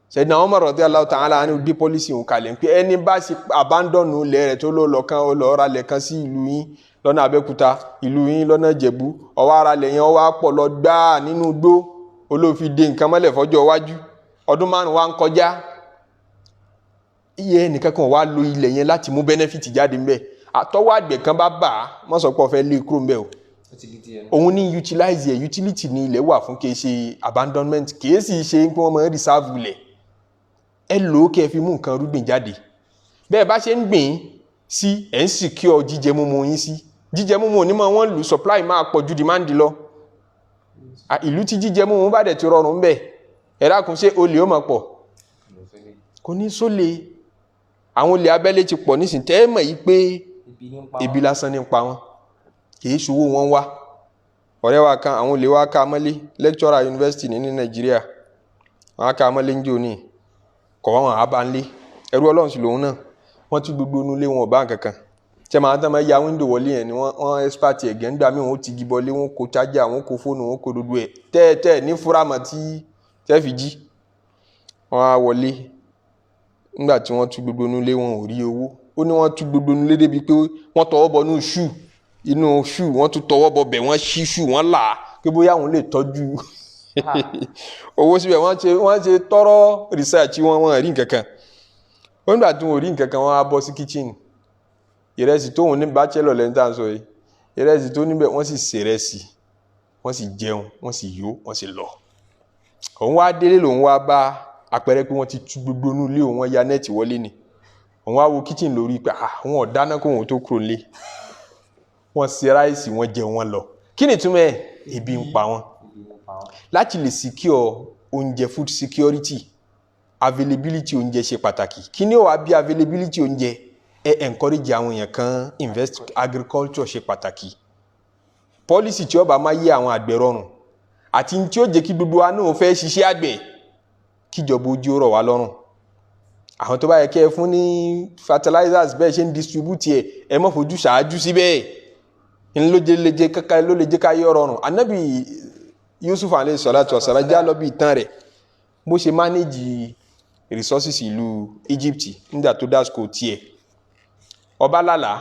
Sayyidina Umar radiyallahu ta'ala anhu dé policy òun kalẹ̀ pé ẹni bá sì abandon ilẹ̀ rẹ̀ tó lọ kan ó lọ ra lẹ̀ kan sí ìlú yín lọ́nà Abẹ́òkúta, ìlú yín lọ́nà Ìjẹ̀bú, ó wá ra lẹ̀ yẹn ó wá pọ̀ lọ gbáà nínú igbó, olófin dé nǹkan mọ́lẹ̀ fọ́jọ́ iwájú, ọdún 5 wá ń kọjá, iye ẹnìkan kan wá lo ilẹ̀ yẹn láti mú benefit jáde ńbẹ̀. Àtọwọ́ àgbẹ̀ kan bá bà á, má sọ pé ó fẹ́ lé kúrò ńbẹ̀ o. Òun ní utilize ẹ̀, utility ni ilẹ̀ wà fún, kìí ṣe abandonment, kìí sì ṣe pé wọ́n máa ń reserve ilẹ̀. Ẹ lò ó kẹ́ fi mú nǹkan rúgbìn jáde. Bẹ́ẹ̀ bá ṣe ń gbìn sí ẹ̀ ń secure jíjẹ múmu yín sí. Jíjẹ múmu onímọ̀ wọ́n lù, supply máa pọ̀ ju demand lọ. Ìlú tí jíjẹ múmu bá dẹ̀ ti rọrùn ńbẹ̀, ẹ dákun ṣé olè ó máa pọ̀? Kò ní sólè. Àwọn olè abẹ́lé ti pọ̀ nísìn, tẹ́ ẹ mọ̀ yìí pé ebi lásán ní pa wọn, kìí ṣòwò wọn wá. Ọ̀rẹ́ wa kan, àwọn olè wa ká mọ́lé, lecturer university ní Nàìjíríà, wọ́n ká mọ́lé ń jò ní kọ̀ wọ́n àbá ń lé, ẹrú Ọlọ́run sí lòun náà, wọ́n tún gbogbo inú ilé wọn ò bá nǹkankan. Tẹ́ máa tán máa ya window wọlé yẹn ni wọ́n expert ẹ̀gẹ́ ń gbà mí, wọ́n ti gibọ lé, wọ́n kó charger, wọ́n kó fóònù, wọ́n kó gbogbo ẹ̀ tẹ́ẹ̀tẹ́ ní fúramọ̀ tí tẹ́ fi jí. Wọ́n á wọlé, nígbà tí wọ́n tún gbogbo inú ilé wọn ò rí owó. Ó ní wọ́n tún gbogbo inú ilé débi pé wọ́n tọwọ́ bọ inú ṣù, wọ́n tún tọwọ́ bọ bẹ̀, wọ́n ṣí ṣù, wọ́n là á pé bóyá àwọn lè tọ́jú owó síbẹ̀. Wọ́n ṣe tọrọ research wọn rí nǹkankan. Wọ́n nígbà tí wọ́n rí nǹkankan, wọ́n á bọ́ sí kitchen. Ìrẹsì tóun ní bachelor lẹ́ńtà ń sọ yìí, ìrẹsì tó níbẹ̀ wọ́n sì ṣe ìrẹsì, wọ́n sì jẹun, wọ́n sì yó, wọ́n sì lọ. Òun wá délé, lòun wá bá àpẹẹrẹ pé wọ́n ti tú gbogbo inú ilé òun, wọ́n ya nẹ́ẹ̀tì wọlé ni. Òun wá wo kitchen lórí pé àwọn ọ̀dáná kó wọn tó kúrò nílé. Wọ́n ṣe ráìsì, wọ́n jẹ, wọ́n lọ. Kí ni túmọ̀ ẹ̀? Ebi ń pa wọ́n. Láti lè secure oúnjẹ, food security, availability oúnjẹ ṣe pàtàkì. Kí ni ó wá bí availability oúnjẹ? Encourage àwọn èèyàn kan invest, agriculture ṣe pàtàkì. Policy tí ó bá máa yé àwọn àgbẹ̀ rọrùn àti tí ó jẹ́ kí gbogbo wa náà fẹ́ ṣiṣẹ́ àgbẹ̀, kíjọba ojú ó rọ̀ wá lọ́rùn. Àwọn tó bá yẹ kí ẹ fún ní fertilizers bẹ́ẹ̀ ṣe ń distribute ẹ má fojú ṣáájú síbẹ̀. Ló lè jẹ́ ká yọ rọrùn. Ànábì Yusuf alayhi salatu wassalam já lọ bí ìtàn rẹ̀ bó ṣe manage resources ìlú Egypt nígbà tó dásìkò tiẹ̀. Ọba lálàá,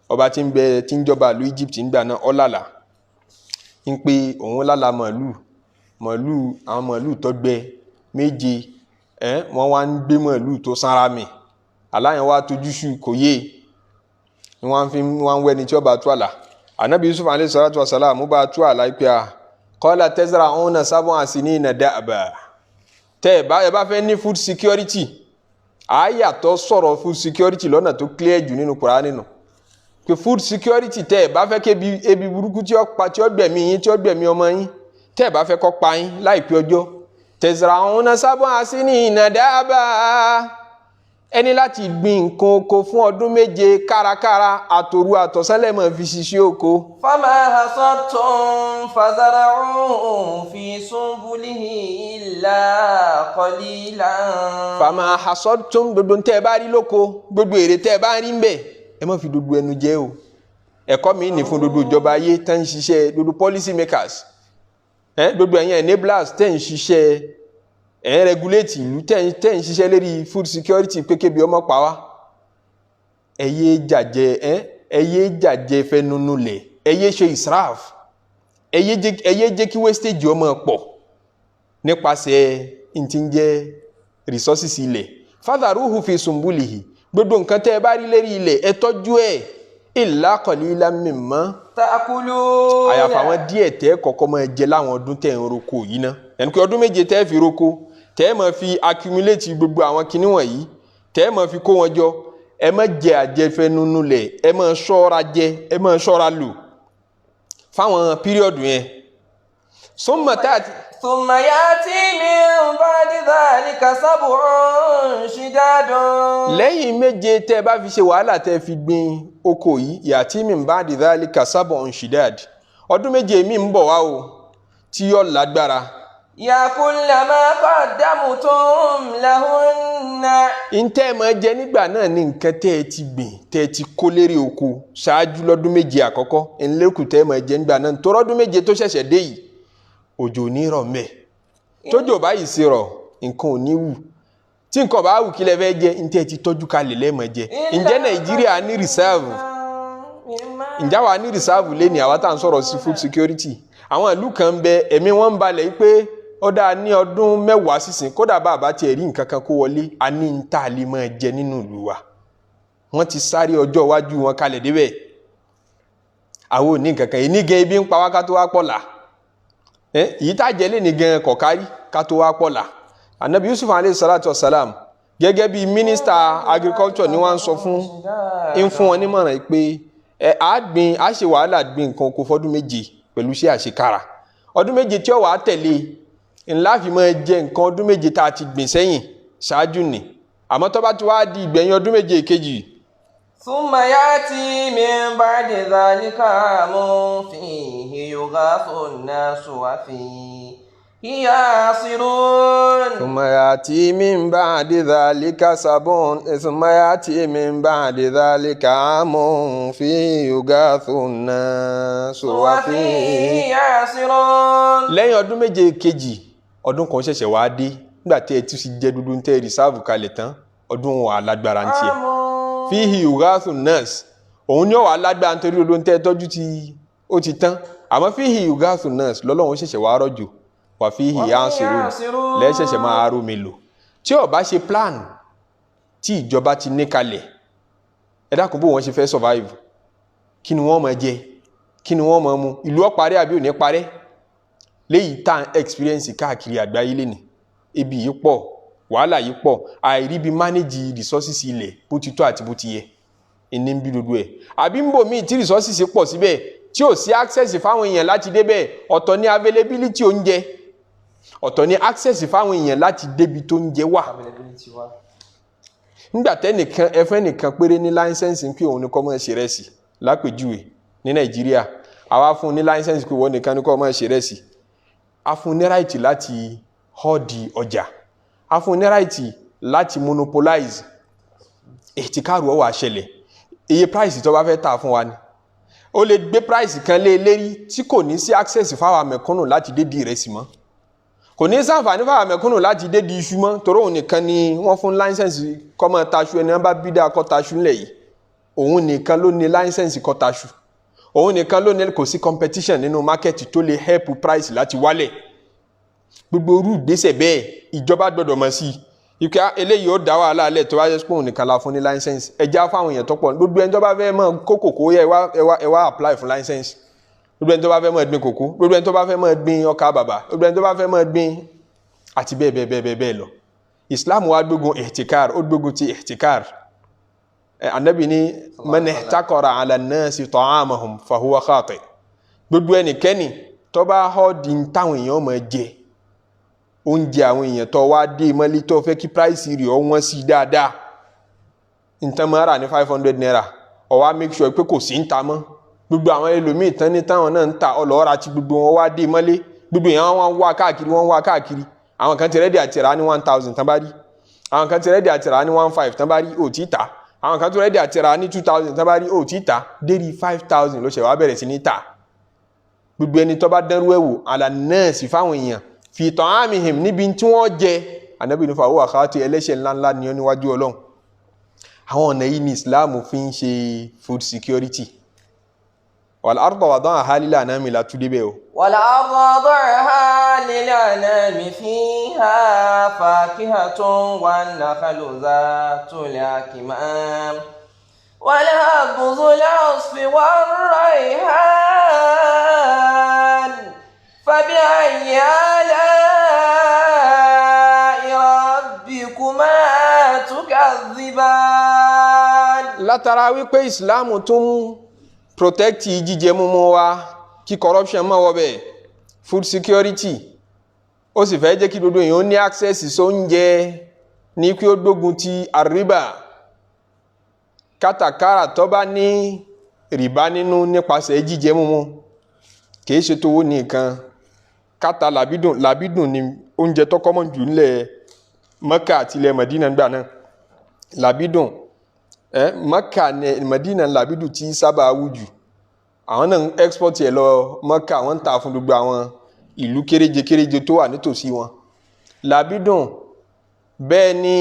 ọba tí ń jọba ìlú Egypt nígbà náà, ó lálàá ń pé òun lálàá àwọn màálù tó gbẹ 7, wọ́n wá ń gbé màálù tó sanra mi. Aláyẹn wá tójú ṣù kò yé, wọ́n ń wẹ́ni tí ó bá tú àlà. Ànábì Yusuf alayhi salatu wassalam mú bá tú àlà pé qala tazra'una 7 sinina da'ba. Tẹ́ ẹ bá fẹ́ ní food security, àyàtọ̀ sọ̀rọ̀ food security lọ́nà tó clear jù nínú Qur'an nínú. Pé food security tẹ́ ẹ bá fẹ́ ké ebi burúkú tí ó gbẹ̀mí yín, tí ó gbẹ̀mí ọmọ yín, tẹ́ ẹ bá fẹ́ kó pa yín láìpẹ́ ọjọ́, tazra'una 7 sinina da'ba. Ẹni láti gbin nǹkan oko fún ọdún 7 kárakára, àtòru àtọ̀sánlẹ̀ mọ̀ fi ṣiṣẹ́ oko. Fama hasattum fazara'u fi sunbulihi illa qalilan. Fama hasattum, gbogbo tẹ́ ẹ bá rí lóko, gbogbo èrè tẹ́ ẹ bá rí ń bẹ̀, ẹ má fi gbogbo ẹnu jẹ o. Ẹ̀kọ́ mi ní fún gbogbo ìjọba ayé tán ń ṣiṣẹ́, gbogbo policy makers, gbogbo ẹ̀yin enablers tẹ́ ń ṣiṣẹ́ ẹ̀ regulate ìlú tẹ́ ń ṣiṣẹ́ lérí food security pé kébi ọmọ pa wá ẹ yé jàjẹ fẹnunulẹ̀ ẹ yé ṣe israf ẹ yé jẹ́ kí wastage ọmọ pọ̀ nípasẹ̀ ntí ń jẹ́ resources ilẹ̀ fadharuhu fi sumbulihi gbogbo nǹkan tẹ́ ẹ bá rí lérí ilẹ̀ ẹ tọ́jú ẹ̀ illa qalilan mimma ta'kulun àyàfà àwọn díẹ̀ tẹ́ kọ́kọ́ máa jẹ láwọn ọdún tẹ́ ń roko yìí ná ẹni pé ọdún méje tẹ́ fi roko tẹ́ máa fi accumulate gbogbo àwọn kinní wọ̀nyí tẹ́ máa fi kó wọn jọ ẹ má jẹ àjẹfẹnunulẹ̀ ẹ má ṣọ́ra jẹ ẹ má ṣọ́ra lò fáwọn píríọ̀dù yẹn ثم يأتي من بعد ذلك سبع شداد lẹ́yìn méje tẹ́ bá fi ṣe wàhálà tẹ́ fi gbin oko yìí yàtí min ba'di dhalika sab'un shidad ọdún méje mi ń bọ̀ wá o tí yóò lágbára يأكل ما قدمتم لهن ntẹ́ máa jẹ nígbà náà ní nǹkan tẹ́ ẹ ti gbìn tẹ́ ẹ ti kó lérí oko ṣáájú lọ́dún méje àkọ́kọ́ ńlẹ́kù tẹ́ máa jẹ nígbà náà nítorí ọdún méje tó ṣẹ̀ṣẹ̀ dé yìí òjò ní rọ̀ mẹ́ tójò báyìí sí rọ̀ nǹkan ò ní wù tí nǹkan bá wù kí lẹ fẹ́ jẹ ntẹ́ ẹ ti tọ́jú kalẹ̀ lẹ́ẹ̀mọ́ jẹ ǹjẹ́ Nàìjíríà ní reserve ǹjẹ́ àwa ní reserve lẹ́ni àwa tá à ń sọ̀rọ̀ sí food security àwọn ìlú kan bẹ ẹ̀mí wọn ń balẹ̀ pé ó dáa ní ọdún mẹ́wàá sísìn kódà bàbá tiẹ̀ rí nǹkan kan kó wọlé a ní ń tà lè máa jẹ nínú ìlú wa wọ́n ti sáré ọjọ́ iwájú wọn kalẹ̀ débẹ̀ àwọn ò ní nǹkan kan ìní gan ebi ń pa wá ká tó wá pọ̀ là èyí tá jẹ́ lé ní gan kọ̀kárí ká tó wá pọ̀ là Ànábì Yusuf alayhi salatu wasalam gẹ́gẹ́ bí mínísítà agriculture ni wọ́n ń sọ fún wọn nímọ̀ràn pé a ṣe wàhálà gbin nǹkan oko fọ́dún méje pẹ̀lú iṣẹ́ àṣekára ọdún méje tí ó wà á tẹ̀lé ńlá fi máa jẹ nǹkan ọdún méje tá a ti gbìn sẹ́yìn ṣáájú ni àmọ́ tó bá ti wá di ìgbẹ̀yìn ọdún méje kejì. ثم يأتي من بعد ذلك عام فيه يغاث الناس وفيه يعصرون ثم يأتي من بعد ذلك سبع ثم يأتي من بعد ذلك عام فيه يغاث الناس وفيه يعصرون lẹ́yìn ọdún méje kejì ọdún kan ṣẹ̀ṣẹ̀ wá dé nígbà tí ẹ ti sì jẹ dúdú tẹ́ rìsáàfù kalẹ̀ tán ọdún wà lágbára ń tiẹ̀ fíhì yughathu nas òun ni ó wà lágbára nítorí dúdú tẹ́ tọ́jú ó ti tán àmọ́ fíhì yughathu nas lọ́lọ́run ṣẹ̀ṣẹ̀ wá rọ̀jò wà fíhì ya'sirun lẹ́ṣẹ̀ṣẹ̀ máa rómi lò tí ó bá ṣe plan tí ìjọba ti ní kalẹ̀ ẹ dákun bó wọ́n ṣe fẹ́ survive kí ni wọ́n máa jẹ kí ni wọ́n máa mu ìlú ó parẹ́ àbí ò ní parẹ́ léyìí tá experience káàkiri àgbáyé lénìí ebi yìí pọ̀ wàhálà yìí pọ̀ àìrí bí manage resources ilẹ̀ bó ti tó àti bó ti yẹ ìní ń bí dodo ẹ̀ àbí ń bò míì tí resources pọ̀ síbẹ̀ tí ò sí access fáwọn èèyàn láti débẹ̀ ọ̀tọ̀ ní availability oúnjẹ ọ̀tọ̀ ní access fáwọn èèyàn láti débi tó ń jẹ wà nígbà tẹ́nìkan ẹfẹ́ nìkan péré ní láńsẹ́ǹsì pé òun ní kọ́ mọ́ ṣe rẹ́sì lápèjúwe ní Nàìjíríà àwa fún ní láńsẹ́ǹsì pé wọ́n nìkan ní kọ́ mọ́ ṣe rẹ́sì a fún ní ráìtì láti họ́ọ̀dì ọjà a fún ní ráìtì láti monopolize ètìkáàrù ọwọ́ àṣẹlẹ̀ iye price tó bá fẹ́ tà fún wa ni ó lè gbé price kan lé lérí tí kò ní sí access fáwọn mẹ̀kúnnù láti dédi ìrẹsì mọ́ kò ní ṣàǹfààní fáwọn mẹ̀kúnnù láti dédi iṣu mọ́ torí òun nìkan ni wọ́n fún láńsẹ̀nsì kó máa taṣu ẹni wọ́n bá bídà kó taṣu ńlẹ̀ yìí òun nìkan ló ní láńsẹ̀nsì kó taṣu òun nìkan ló ní kò sí competition nínú market tó lè help price láti wálẹ̀ gbogbo orú ìgbésẹ̀ bẹ́ẹ̀ ìjọba gbọ́dọ̀ mọ̀ sí ike eléyìí ó dá wàhálà alẹ́ tó wáyé pé òun nìkan la fún ní license ẹja fáwọn èèyàn tó pọ̀ gbogbo ẹni tó bá fẹ́ mọ̀ kó kòkó yẹ ẹ wá apply fún license gbogbo ẹni tó bá fẹ́ mọ̀ gbin kòkó gbogbo ẹni tó bá fẹ́ mọ̀ gbin ọkà bàbà gbogbo ẹni tó bá fẹ́ mọ̀ gbin àti bẹ́ẹ̀ lọ Islam wa gbógun ihtikar ó gbógun ti ihtikar Ànábì ní man ihtakara ala nnasi ta'amahum fahuwa khati gbogbo ẹnikẹ́ni tó bá họ́ di táwọn èèyàn máa jẹ oúnjẹ àwọn èèyàn tó wá dé mọ́lé tó fẹ́ kí price rẹ̀ ọ wọ́n sí dáadáa nǹkan máa rà ní 500 naira ó wá make sure pé kò sí ń ta mọ́ gbogbo àwọn ẹlòmíì tán ní táwọn náà ń ta ọlọ́ọ̀rà tí gbogbo wọn wá dé mọ́lé gbogbo èèyàn wọn wá káàkiri àwọn kan ti rẹ́dí àti rà ní 1000 tán bá rí àwọn kan ti rẹ́dí àti rà ní 1500 tán bá rí ò tí ta àwọn kan ti rẹ́dí àti rà ní 2000 tán bá rí ò tí ta dérí 5000 ló ṣe wá bẹ̀rẹ̀ sí ní ta gbogbo ẹni tó bá dánrú ẹ̀wò àlà náà sì fáwọn èèyàn fi ta'amihim níbi tí wọ́n jẹ Ànábì ní fa huwa khati ẹlẹ́ṣẹ̀ ńláńlá ni ó níwájú Ọlọ́run. Àwọn ọ̀nà yìí ni Islam fi ń ṣe food security. wal arda wada'aha lil anami la tú débẹ̀ o. wal arda wada'aha lil anami fiha fakihatun wan nakhlu zatul akmam wal habbu zul asfi war rayhan fabi'ayyi ala'i rabbikuma tukadhiban. Látara wípé Islam tún protect jíjẹ mímu wa kí corruption má wọ bẹ́ẹ̀, food security, ó sì fẹ́ jẹ́ kí gbogbo èèyàn ní access sóúnjẹ ní kí ó gbógun ti àríbà kátàkárà tó bá ní rìbá nínú nípasẹ̀ jíjẹ mímu kìí ṣe tówó nìkan. Kátà làbídùn ni oúnjẹ tó common jù nílẹ̀ Mẹ́kà àti ilẹ̀ Mẹdínà gbà náà. Làbídùn Mẹ́kà ní Mẹdínà làbídùn tí sábà wù jù. Àwọn náà export ẹ̀ lọ Mẹ́kà, wọ́n ń tà fún gbogbo àwọn ìlú kéréje tó wà nítòsí wọn. Làbídùn bẹ́ẹ̀ ni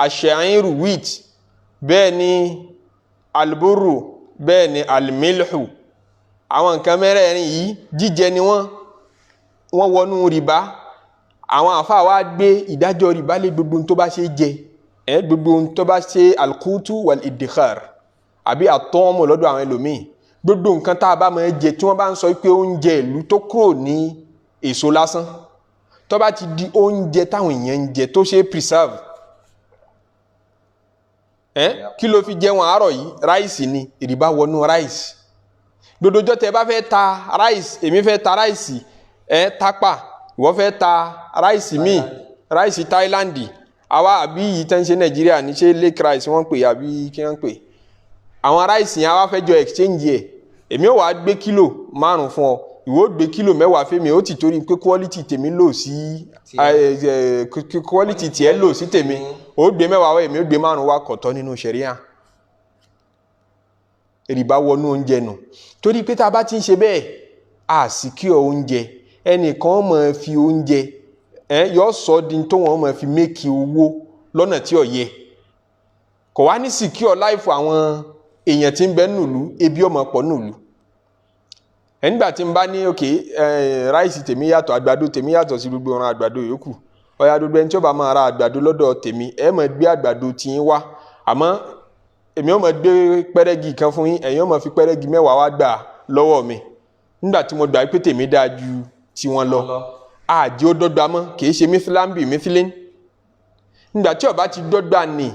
aṣẹ́yìnrù wheat, bẹ́ẹ̀ ni alburu, bẹ́ẹ̀ ni almilhu. Àwọn nǹkan mẹ́rẹ̀ẹ̀rin yìí jíjẹ ni wọ́n wọnú rìbá. Àwọn àfáà wá gbé ìdájọ́ rìbá lé gbogbo tó bá ṣe jẹ, gbogbo tó bá ṣe alkutu wal iddikhar àbí àtọ́mọ̀ lọ́dọ̀ àwọn ẹlòmíì. Gbogbo nǹkan tá a bá máa jẹ tí wọ́n bá ń sọ pé oúnjẹ ìlú tó kúrò ní èso lásán, tó bá ti di oúnjẹ táwọn èèyàn ń jẹ tó ṣe preserve. Kí ló fi jẹun àárọ̀ yìí? Ráìsì ni, rìbá wọnú ráìsì. Gbogbo ọjọ́ tẹ́ bá fẹ́ ta ráìsì, èmi fẹ́ ta ráìsì tápà, ìwọ fẹ́ ta ráìsì míì, ráìsì Táíláńdì, àwa àbí yìí tẹ́ ń ṣe Nàìjíríà ní ṣe lake rice wọ́n pè àbí kí wọ́n pè. Àwọn ráìsì yẹn àwa fẹ́ jọ exchange ẹ̀, èmi ò wá gbé kílò 5 fún ọ, ìwọ gbé kílò 10 fẹ́mi, ó ti torí pé quality tèmi lò sí quality tiẹ̀ lò sí tèmi, ó gbé 10 wá, èmi ó gbé 5 wá, kọ̀tọ́ nínú ṣẹ̀ríà. Rìbá wọnú oúnjẹ nù. Torí pé tá a bá ti ń ṣe bẹ́ẹ̀, a secure oúnjẹ. Ẹnìkan máa fi oúnjẹ yóò sọ di tó wọn máa fi make owó lọ́nà tí ó yẹ. Kò wá ní secure life àwọn èèyàn tí ń bẹ nùlú, ebi ọmọ pọ̀ nùlú. Nígbà tí ń bá ní ráìsì tèmi yàtọ̀, àgbàdo tèmi yàtọ̀ sí gbogbo ọ̀ràn àgbàdo yòókù, ọ̀yà gbogbo ẹni tí ó bá máa ra àgbàdo lọ́dọ̀ tèmi, ẹ máa gbé àgbàdo tí yín wá, àmọ́ èmi ó máa gbé pẹ́rẹ́gì kan fún yín, ẹ̀yin ó máa fi pẹ́rẹ́gì 10 wá gbà lọ́wọ́ mi. Nígbà tí mo gbà pé tèmi dáa ju tí wọ́n lọ, àjẹ́ ó dọ́gba mọ́, kìí ṣe mithlambi mithlin. Nígbà tí ó bá ti dọ́gba ní,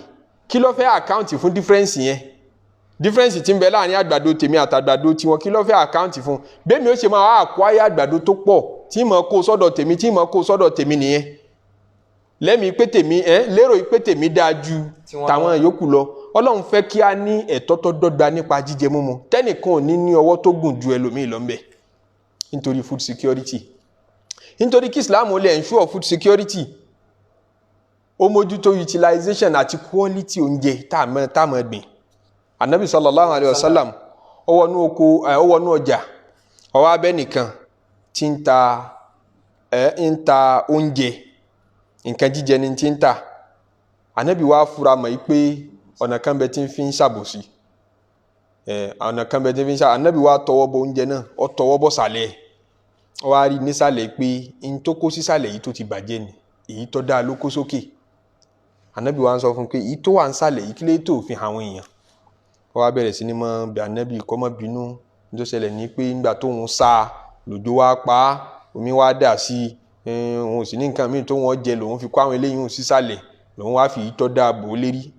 kí ló fẹ́ àkáǹtì fún difference yẹn? Difference tí ń bẹ láàrin àgbàdo tèmi àtàgbàdo tiwọn, kí ló fẹ́ àkáǹtì fún? Bẹ́ẹ̀ni ó ṣe máa wá acquire àgbàdo tó pọ̀ tí mo kó sọ́dọ̀ tèmi, tí mo kó sọ́dọ̀ tèmi nìyẹn. Lẹ́mi pé tèmi lérò pé tèmi dáa ju tàwọn yòókù lọ. Ọlọ́run fẹ́ kí a ní ẹ̀tọ́ tó dọ́gba nípa jíjẹ mímu. Tẹ́nìkan ò ní ọwọ́ tó gùn ju ẹlòmíì lọ ńbẹ̀. Nítorí food security. Nítorí kí Islam ó lè ensure food security, ó mójútó utilization àti quality oúnjẹ tá a máa gbìn. Ànábì sallallahu alayhi wa sallam ó wọnú oko, ó wọnú ọjà, ó wá bẹ́ nìkan tí ń ta oúnjẹ, nǹkan jíjẹ ni tí ń ta. Ànábì wá fura mọ̀ pé ọ̀nà kan bẹ tí ń fi ń ṣàbòsí. Ọ̀nà kan bẹ tí ń fi ń ṣàbòsí. Ànábì wá tọwọ́ bọ oúnjẹ náà, ó tọwọ́ bọ sàlẹ̀. Ó wá rí nísàlẹ̀ pé in tó kó sísàlẹ̀ yìí tó ti bàjẹ́ ni, èyí tó dáa ló kó sókè. Ànábì wá ń sọ fún pé èyí tó wà ń sàlẹ̀ yìí kí lè tó fi hàn àwọn èèyàn. Ó wá bẹ̀rẹ̀ sí ní mọ́ bí Ànábì kó má bínú. Tó ṣẹlẹ̀ ní pé nígbà tó ń sá lòjò wá pa, omi wá dà sí, òun sì ní nǹkan míì tó wọ́n jẹ lòun fi kó àwọn eléyìí sísàlẹ̀, lòun wá fi èyí tó dáa bò ó lérí.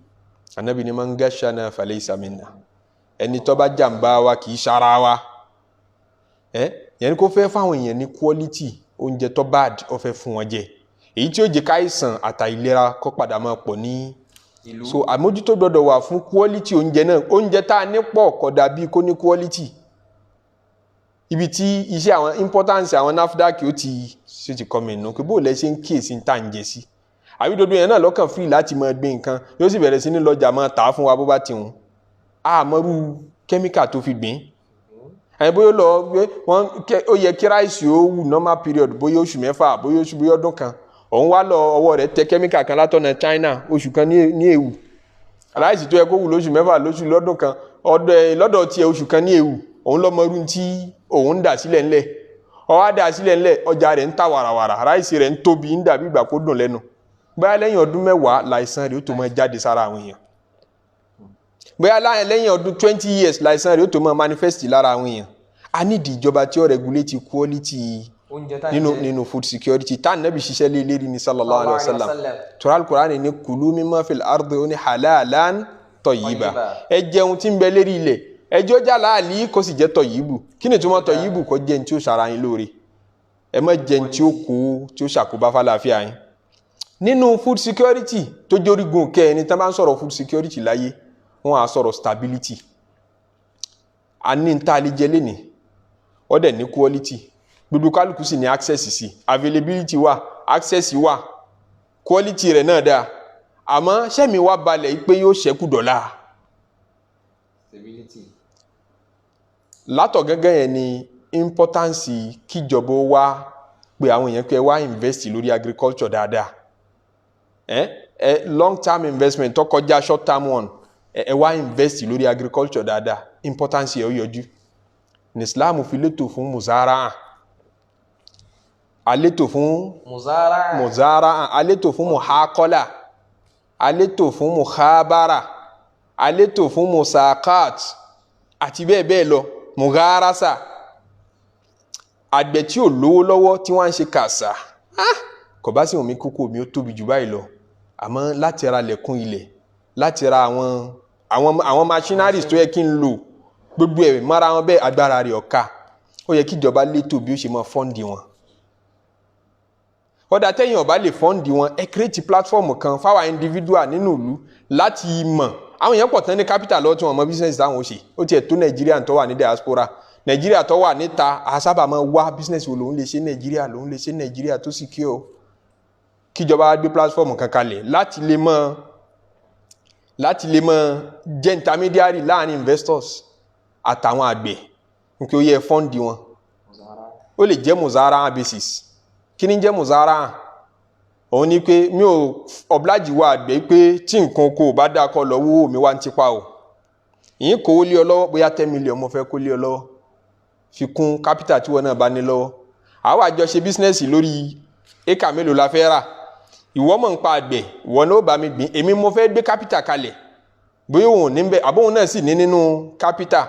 Ànábì ní man gashana falaysa minna. Ẹni tó bá jàǹbá wa kì í ṣara wa. Yẹn kó fẹ́ fáwọn èèyàn ní quality oúnjẹ tó bad, ó fẹ́ fún wọn jẹ. Èyí tí ó jẹ́ káìsàn àtàìlera kó padà máa pọ̀ ní ìlú. So àmójútó gbọdọ̀ wà fún quality oúnjẹ náà. Oúnjẹ tá a ní pọ̀ kò dàbí kó ní quality. Ibi tí iṣẹ́ àwọn importance àwọn NAFDAC ó ti ṣe ti kọ́ mi nù pé bó lẹ ṣe ń kíyèsí tá à ń jẹ sí. Àbí dodo yẹn náà lọ́kàn free láti máa gbé nǹkan, yóò sì bẹ̀rẹ̀ sí ní lọ́jà máa tà á fún wa bó bá ti hùn. Àmọ́rú kẹ́míkà tó fi gbìn, bóyá lọ wọ́n ó yẹ kí ráìsì ó wù normal period bóyá oṣù mẹ́fà bóyá ọdún kan òun wá lọ ọwọ́ rẹ̀ tẹ kẹ́míkà kan látọ̀nà China oṣù kan ní ewu ráìsì tó yẹ kó wù lóṣù mẹ́fà lọ́dún kan lọ́dọ̀ tiẹ̀ oṣù kan ní ewu òun lọ́mọ irú tí òun ń dà sílẹ̀ ńlẹ̀ ọwọ́ dà sílẹ̀ ńlẹ̀ ọjà rẹ̀ ń ta wàràwàrà ráìsì rẹ̀ ń tóbi ń dàbí ìgbà kó dùn lẹ́nu bóyá lẹ́yìn ọdún 10 láìsàn rẹ̀ ó tó máa jáde sára àwọn èèyàn bóyá lẹ́yìn ọdún 20 years láìsàn rẹ̀ ó tó máa manifest lára àwọn èèyàn a nídìí ìjọba tí ó regulate quality nínú food security tá nàbì ṣiṣẹ́ lé lérí ní sallallahu alayhi wa sallam tura al-Qur'an ní kulu mimma fil ardi ó ní halalan tayyiba ẹ jẹun tí ń bẹ lérí ilẹ̀ ẹjọ́ jà láàlì kó sì jẹ́ tọ̀yìbù kí ni túmọ̀ tọ̀yìbù kó jẹ́ ní tí ó ṣara yín lóore ẹ má jẹ́ ní tí ó kó tí ó ṣàkóbá fàlàáfíà yín nínú food security tó jórígun kẹ́ẹ̀ni tá bá ń sọ̀rọ̀ food security láyé wọ́n á sọ̀rọ̀ stability a ní ń tá a lè jẹ lénìí ó dẹ̀ ní quality gbogbo kálukú sì ní access sí availability wà access wà quality rẹ̀ náà dáa àmọ́ sẹ́mi wá balẹ̀ pé yóò ṣẹ́kù dọ́là látọ̀ gẹ́gẹ́ yẹn ni importance kíjọba wá pé àwọn èèyàn pé wá invest lórí agriculture dáadáa long term investment tó kọjá short term one wá invest lórí agriculture dáadáa importance yẹ ó yọjú ní Islam fi létò fún muzara'a alétò fún muzara'a alétò fún muhaqala alétò fún muhabara alétò fún musaqat àti bẹ́ẹ̀ bẹ́ẹ̀ lọ mugharasa àgbẹ̀ tí ò lówó lọ́wọ́ tí wọ́n ń ṣe kàṣà kò bá sí omi kókó mi ó tóbi jù báyìí lọ àmọ́ láti ra lẹ̀kùn ilẹ̀ láti ra àwọn machineries tó yẹ kí n lò gbogbo ẹ̀ mara wọn bẹ́ẹ̀ agbára rẹ̀ ọ̀ka ó yẹ kí ìjọba létò bí ó ṣe máa fọ́ǹdì wọn ọ̀dà tẹ́yìn ọ̀bá lè fọ́ǹdì wọn ẹ create platform kan fáwọn individual nínú ìlú láti mọ̀ àwọn èèyàn pọ̀ tán ní capital lọ́wọ́ tí wọ́n mọ business táwọn ó ṣe ó tiẹ̀ tó Nàìjíríà tó wà ní diaspora Nàìjíríà tó wà níta àsábà máa wá business wo lòun lè ṣe Nàìjíríà tó secure kíjọba gbé platform kan kalẹ̀ láti lè mọ jẹ́ intermediary láàrin investors àtàwọn àgbẹ̀ nítorí ó yẹ fọ́ǹdì wọn ó lè jẹ́ muzara'a basis kí ni jẹ́ muzara'a òun ni pé mi ò oblige wa àgbẹ̀ pé tí nǹkan kò bá dáa kọ́ lọ́wọ́ mi wá ń tipa o ìyín kò lé ọ lọ́wọ́ bóyá 10 million mo fẹ́ kó lé ọ lọ́wọ́ fi kún capital tí wọn náà bá ní lọ́wọ́ àwọn àjọ ṣe business lórí éka mélòó la fẹ́ rà ìwọ mọ̀ ń pa àgbẹ̀ ìwọ náà ó bá mi gbìn èmi mo fẹ́ gbé capital kalẹ̀ bóyá òun ní bẹ́ẹ̀ àbóhun náà sì ní nínú capital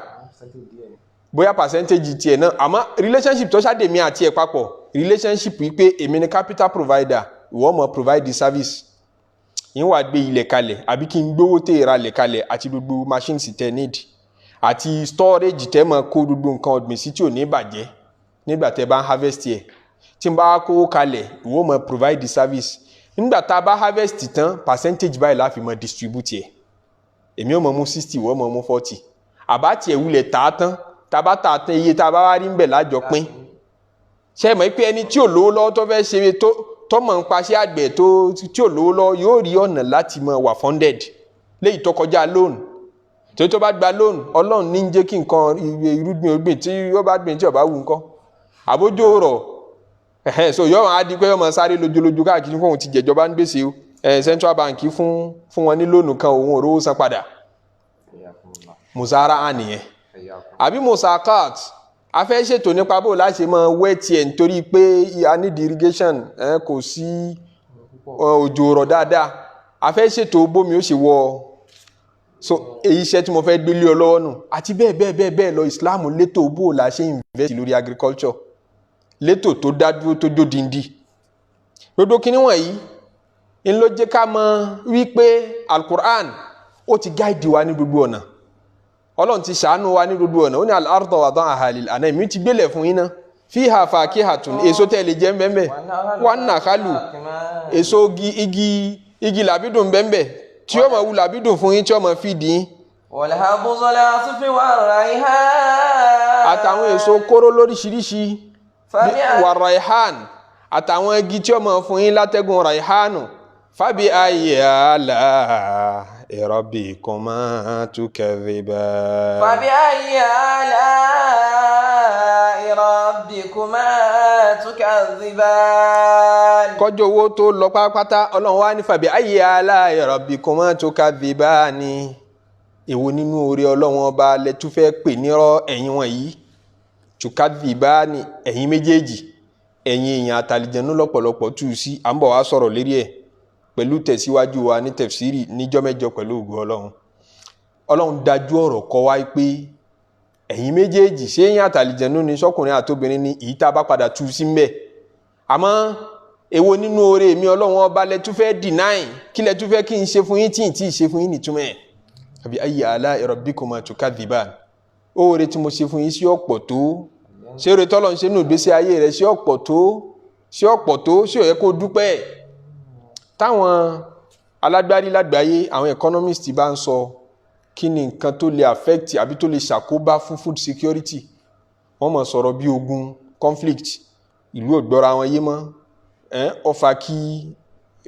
bóyá percentage tiẹ̀ náà àmọ́ relationship tó ṣàdèmí àti ẹ̀ papọ̀ relationship yìí pé èmi ni capital provider ìwọ mọ̀ provide the service yín wà gbé ilẹ̀ kalẹ̀ àbí kí n gbówó tè ra ilẹ̀ kalẹ̀ àti gbogbo machines tẹ̀ need àti storage tẹ́ mọ̀ kó gbogbo nǹkan ọ̀gbìn sí tí ò ní bàjẹ́ nígbà tẹ́ bá ń harvest yẹ tí n bá kó kalẹ̀ ìwọ mọ̀ provide the service nígbà tá a bá harvest tán percentage báyìí la fi mọ̀ distribute yẹ èmi ò mọ̀ mú 60 ìwọ mọ̀ mú 40 àbá tiẹ̀ wulẹ̀ tà á tán tá a bá tà á tán iye tá a bá wá rí ń bẹ̀ lájọ pín ṣe mọ̀ pé ẹni tí ò lówó lọ́wọ́ tó fẹ́ ṣe tó mọ̀ ń paṣẹ àgbẹ̀ tí ò lówó lọ́wọ́ yóò rí ọ̀nà láti mọ̀ wà funded léyìí tó kọjá loan tó bá gba loan ọlọ́run ní ń jẹ́ kí nǹkan irúgbìn ògbìn tí ó bá gbìn tí ó bá wù nǹkan àbójó rọ̀ so yọ wọn á di pé ọmọ sáré lójúlójú káàkiri fún òun ti jẹjọba ń gbèsè o central bank fún wọn ní lónù kan òun òróró san padà muzara'a nìyẹn àbí musaqat a fẹ́ ṣètò nípa bó láti mọ wẹ́ẹ̀tì ẹ̀ nítorí pé a need irrigation kò sí òjò rọ̀ dáadáa a fẹ́ ṣètò bómi ó ṣe wọ so èyí iṣẹ́ tí mo fẹ́ gbélé ọ lọ́wọ́ nù àti bẹ́ẹ̀ lọ Islam létò bó la ṣe invest lórí agriculture létò tó dádúró tó jódìndí gbogbo kíní wọ̀nyí ń ló jẹ́ ká mọ̀ wípé al-Qur'an ó ti gáìdì wa ní gbogbo ọ̀nà Ọlọ́run ti ṣàánú wa ní gbogbo ọ̀nà ó ní al-arda wada'aha lil-anam mi ti gbélẹ̀ fún yín náà fiha fakihatun èso tẹ́lẹ̀ jẹ́ mbẹ́mbẹ́ wan-nakhalu èso igi làbídùn mbẹ́mbẹ́ tí ó máa wù làbídùn fún yín tí ó máa fi dì í. wal-habbu zul-'asfi war-rayhan. àtàwọn èso kóró lóríṣiríṣi war-rayhan àtàwọn igi tí ó máa fún yín látẹ́gùn rayhanu fabi ayyi ala'i rabbikuma tukadhiban. fabi ayyi ala'i ربكما تكذبان. kọjọ owó tó lọ pátápátá ọlọ́run wá ní fàbí ayyi ala'i rabbikuma tukadhibani. èwo nínú oore ọlọ́run ọba lẹ tún fẹ́ pè nírọ́ ẹ̀yin wọ̀nyí. tukadhibani ẹ̀yin méjèèjì ẹ̀yin èèyàn àtàlìjẹ̀nú lọ́pọ̀lọpọ̀ tú sí à ń bọ̀ wá sọ̀rọ̀ lérí ẹ̀ pẹ̀lú tẹ̀síwájú wa ní tafsiri níjọ́ mẹ́jọ pẹ̀lú ògo ọlọ́run. ọlọ́run dájú ọ̀rọ̀ kọ wá pé ẹ̀yin méjèèjì ṣé èèyàn àtàlìjẹ̀nú ni sọ́kùnrin àtobìnrin ni èyí tá a bá padà tú sí mbẹ̀. àmọ́ èwo nínú oore mi ọlọ́run ọba lẹ tún fẹ́ deny kí lẹ tún fẹ́ kí n ṣe fún yín tí n tí ì ṣe fún yín nìtúmọ̀ ẹ̀. àbí ayyi ala'i rabbikuma tukadhiban. oore tí mo ṣe fún yín sí ọ̀pọ̀ tó ṣé oore tọ́lọ̀ ń ṣe nínú ìgbésí ayé rẹ̀ sí ọ̀pọ̀ tó sí ó yẹ kó dúpẹ́. táwọn alágbárí lágbàáyé àwọn economist bá ń sọ kí ni nǹkan tó lè affect àbí tó lè ṣàkóbá fún food security wọ́n mọ̀ sọ̀rọ̀ bí ogun conflict ìlú ògbọ́ra wọn yé mọ́ ó fa kí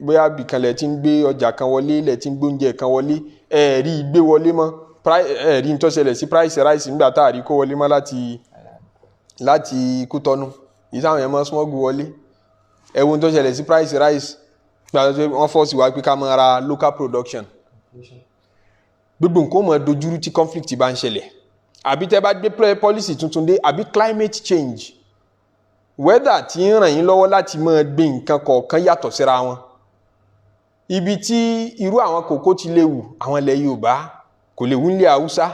bóyá bìkan lẹ̀ tí ń gbé ọjà kan wọlé lẹ̀ tí ń gbé oúnjẹ kan wọlé ẹ̀ẹ́rí gbé wọlé mọ́ ẹ̀ẹ́rí ń tó ṣẹlẹ̀ sí price rice nígbà tá a rí kó wọlé mọ́ láti Kútọ́nù yìí táwọn yẹn mọ́ smuggle wọlé ẹ̀wọ̀n tó ṣẹlẹ̀ sí price rice wọ́n fọ́ sí wa pé ká máa ra local production gbogbo nǹkan mọ̀ dojúrú tí conflict bá ń ṣẹlẹ̀ àbí tẹ́ bá gbé policy tuntun dé àbí climate change weather tí ń ràn yín lọ́wọ́ láti máa gbé nǹkan kọ̀ọ̀kan yàtọ̀ síra wọn. ibi tí irú àwọn kòkó ti lè wù àwọn ilẹ̀ Yorùbá kò lè wù nílẹ̀ Haúsá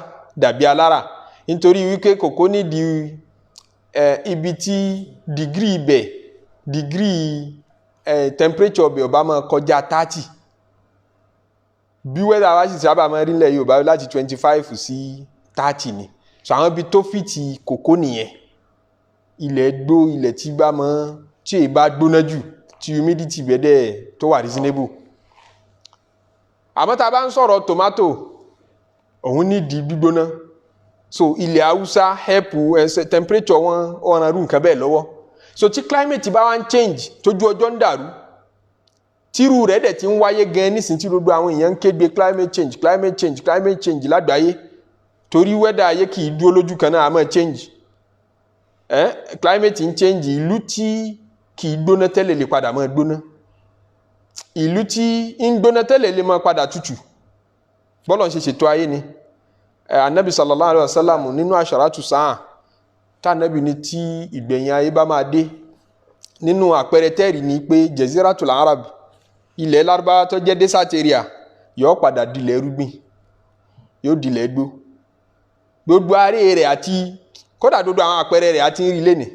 dàbí alára nítorí wípé kòkó nídìí ibi tí degree temperature ọbẹ̀ ọba máa kọjá 30 bí weather wá sì sábà máa rí nílẹ̀ Yorùbá láti 25 sí 30 ni so àwọn ibi tó fìtì kòkó nìyẹn ilẹ̀ gbó ilẹ̀ tí bá mọ́ tí èyí bá gbóná jù tí humidity bẹ́ẹ̀ tó wà reasonable. àmọ́ tá a bá ń sọ̀rọ̀ tomato òun nídìí gbígbóná so ilẹ̀ Haúsá help temperature wọn ọ̀ràn rú nǹkan bẹ́ẹ̀ lọ́wọ́ so tí climate bá wá ń change tójú ọjọ́ ń dàrú tírú rẹ̀ dẹ̀ ti ń wáyé gan nísìnyí tí gbogbo àwọn èèyàn ń kéde climate change lágbàáyé torí weather ayé kì í dúró lójú kan náà a máa change climate ń change ìlú tí kì í gbóná tẹ́lẹ̀ lè padà máa gbóná ìlú tí ń gbóná tẹ́lẹ̀ lè máa padà tutù bọ́lọ̀ ń ṣe ṣètò ayé ni anabi sallallahu alayhi wa sallam nínú asharatu sáà tá anabi ní tí ìgbẹ̀yìn ayé bá máa dé nínú àpẹẹrẹ tẹ́rì ni pé jaziratul arab ilẹ̀ Lárúbáwá tó jẹ́ desert area yóò padà dilẹ̀ rúgbìn yóò dilẹ̀ gbó gbogbo ààrẹ rẹ̀ àti kódà gbogbo àwọn àpẹẹrẹ rẹ̀ àti ń rí lẹ́nì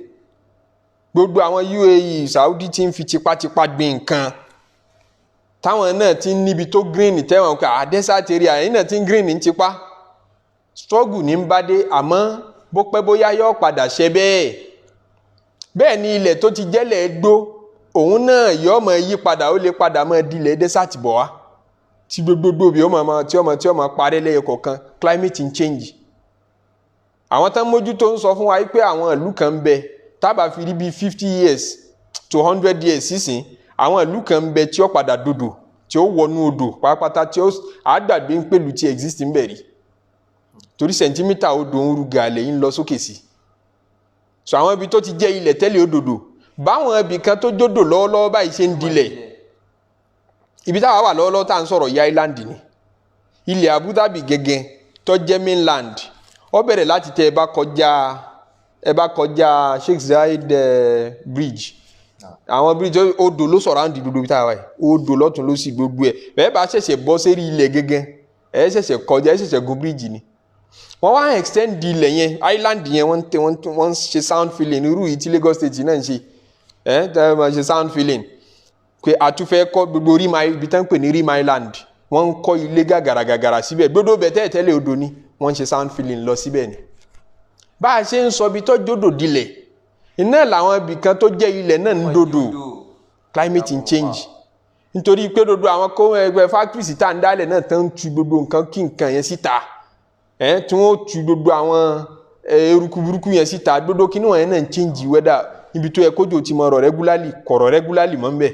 gbogbo àwọn UAE Saudi ti ń fi tipátipá gbin nǹkan táwọn náà ti ń níbi tó green tẹ́wọ̀n pé desert area yìí náà ti ń green ní tipa struggle ní ń bá dé àmọ́ bó pẹ́ bóyá yóò padà ṣe bẹ́ẹ̀ ni ilẹ̀ tó ti jẹ́lẹ̀ gbó òun náà yóò máa yí padà ó lè padà máa dilẹ̀ desert bọ̀ wá tí gbogbo bí tí ọmọ parẹ́ lẹ́yọ kọ̀ọ̀kan climate change. àwọn tán mójútó ń sọ fún wa pé àwọn ìlú kan ń bẹ tábà fi rí bíi 50 years to 100 years sísìn àwọn ìlú kan ń bẹ tí ó padà dodò tí ó wọnú odò pátápátá tí ó àgbàgbé ń pèlú tí exist ń bẹ rí torí sẹ̀ntímítà odò ń ru gàlẹ́ yín lọ sókè sí so àwọn ibi tó ti jẹ́ ilẹ̀ tẹ́lẹ̀ òdòdó báwọn ibì kan tó jódò lọ́wọ́lọ́wọ́ báyìí ṣe ń dilẹ̀ ibi táwa wà lọ́wọ́lọ́wọ́ tá à ń sọ̀rọ̀ yá island ni ilẹ̀ Abu Dhabi gẹ́gẹ́ tó jẹ́ mainland ó bẹ̀rẹ̀ láti tẹ ẹ bá kọjá Sheikh Zayed bridge àwọn bridge odò ló surround gbogbo táwa yìí odò lọ́tún ló sì gbogbo ẹ̀ bẹ́ẹ̀ bá ṣẹ̀ṣẹ̀ bọ́ sérí ilẹ̀ gẹ́gẹ́ ẹ ṣẹ̀ṣẹ̀ gun bridge ni wọ́n wá extend ilẹ̀ yẹn island yẹn wọ́n ṣe sound filling irú yìí tí Lagos State náà ń ṣe tẹ́ wọ́n ṣe sound filling pé àtúfẹ́ kọ́ gbogbo ibi tán pè ní Rim Island wọ́n ń kọ́ ilé gàgàràgàgàrà síbẹ̀ gbogbo bẹ̀tẹ̀ tẹ́lẹ̀ odò ni wọ́n ṣe sound filling lọ síbẹ̀ ni bá a ṣe ń sọ ibi tó jódò dilẹ̀ iná làwọn ibì kan tó jẹ́ ilẹ̀ náà ń dodò climate change nítorí pé gbogbo àwọn kó ẹgbẹ́ factories tá ń dálẹ̀ náà tán ń tu gbogbo nǹkan kí nǹkan yẹn síta tí wọ́n tu gbogbo àwọn eruku burúkú yẹn síta gbogbo kí níwọ̀n yẹn náà ń change weather ibi tó yẹ kójò ti mọ kọ̀rọ̀ regularly mọ́ ń bẹ̀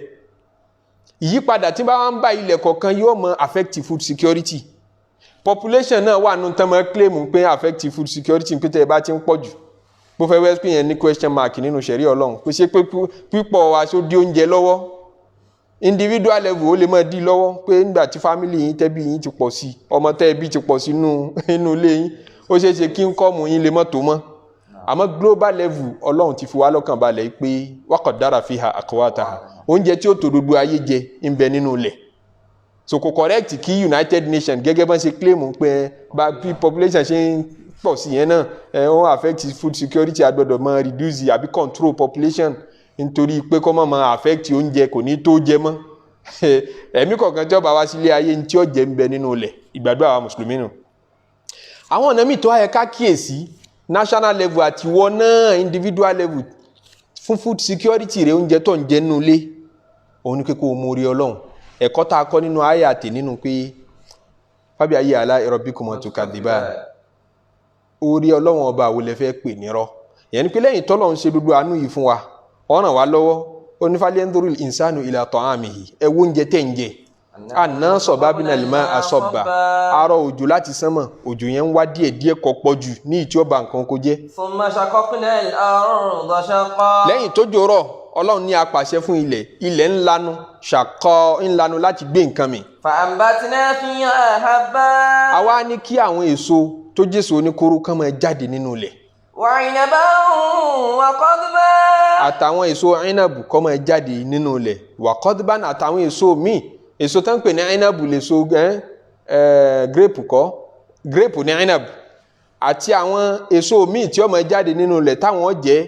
ìyípadà tí bá wá ń bá ilẹ̀ kọ̀ọ̀kan yóò mọ affect food security population náà wà nù tán mọ́ claim pé affect food security pé tẹ́ ẹ bá ti ń pọ̀ jù bó fẹ́ wẹ́ẹ́ pé yẹn ní question mark nínú ṣẹ̀rí Ọlọ́run kò ṣe pé pípọ̀ wa ṣó di oúnjẹ lọ́wọ́ individual level ó lè máa di lọ́wọ́ pé nígbà tí family yín tẹ́bí yín ti pọ̀ sí ọmọ tẹ́bí ti pọ̀ sí inú ilé yín ó ṣeé ṣe kí ń kọ́ mu yín lè mọ́ tó mọ́ àmọ́ global level Ọlọ́run ti fi wá lọ́kàn balẹ̀ pé wa qaddara fiha aqwataha oúnjẹ tí ó tó gbogbo ayé jẹ ń bẹ nínú ilẹ̀ so kò correct kí United Nations gẹ́gẹ́ bá ń ṣe claim pé bí population ṣe ń pọ̀ sí yẹn náà ó affect food security agbọ́dọ̀ máa reduce àbí control population nítorí pé kọ́ máa affect oúnjẹ kò ní tó jẹ mọ́ ẹ̀mí kọ̀ọ̀kan tí ó bá wá sílé ayé ní tí ó jẹ ń bẹ nínú ilẹ̀ ìgbàgbọ́ àwọn mùsùlùmí nù. àwọn ọ̀nà míì tó ayẹ ká kíyèsí national level àti wọ́n náà individual level fún food security rẹ̀ oúnjẹ tó ń jẹ nínú ilé òun ni pé kó o mọ orí Ọlọ́run ẹ̀kọ́ tá a kọ́ nínú àyà àtẹ nínú pé fábí ayé àlá rabbikuma tukadhiban orí Ọlọ́run ọba àwòlẹ̀ fẹ́ pè nírọ́ ìyẹn ni pé lẹ́yìn tọ́lọ̀ ń ṣe gbogbo àánú yìí fún wa ọ̀ràn wa lọ́wọ́ onífàlẹ́ńdóró ìsánú ila ta'amihi ẹ̀wọ́ oúnjẹ tẹ̀ ń jẹ àná sababna al-ma'a sabba arọ òjò láti sánmọ̀ òjò yẹn ń wá díẹ̀ kọ́ pọ̀ jù ní ìtí ọba nǹkan kó jẹ́. thumma shaqaqna al-arda shaqqa. lẹ́yìn tó jòrọ̀ Ọlọ́run ní apàṣẹ fún ilẹ̀ ńlanu láti gbé nǹkan mi. fa'ambatna fiha habba. àwa ní kí àwọn èso tó jésù oníkóró kán máa jáde nínú ilẹ̀. wa 'inaban wa qadban. àtàwọn èso inabu kó máa jáde nínú ilẹ̀ wa qadban àtàwọn èso míì èso tó ń pè ní inabu lè so grape ní inabu àti àwọn èso míì tí ó máa jáde nínú ilẹ̀ táwọn jẹ́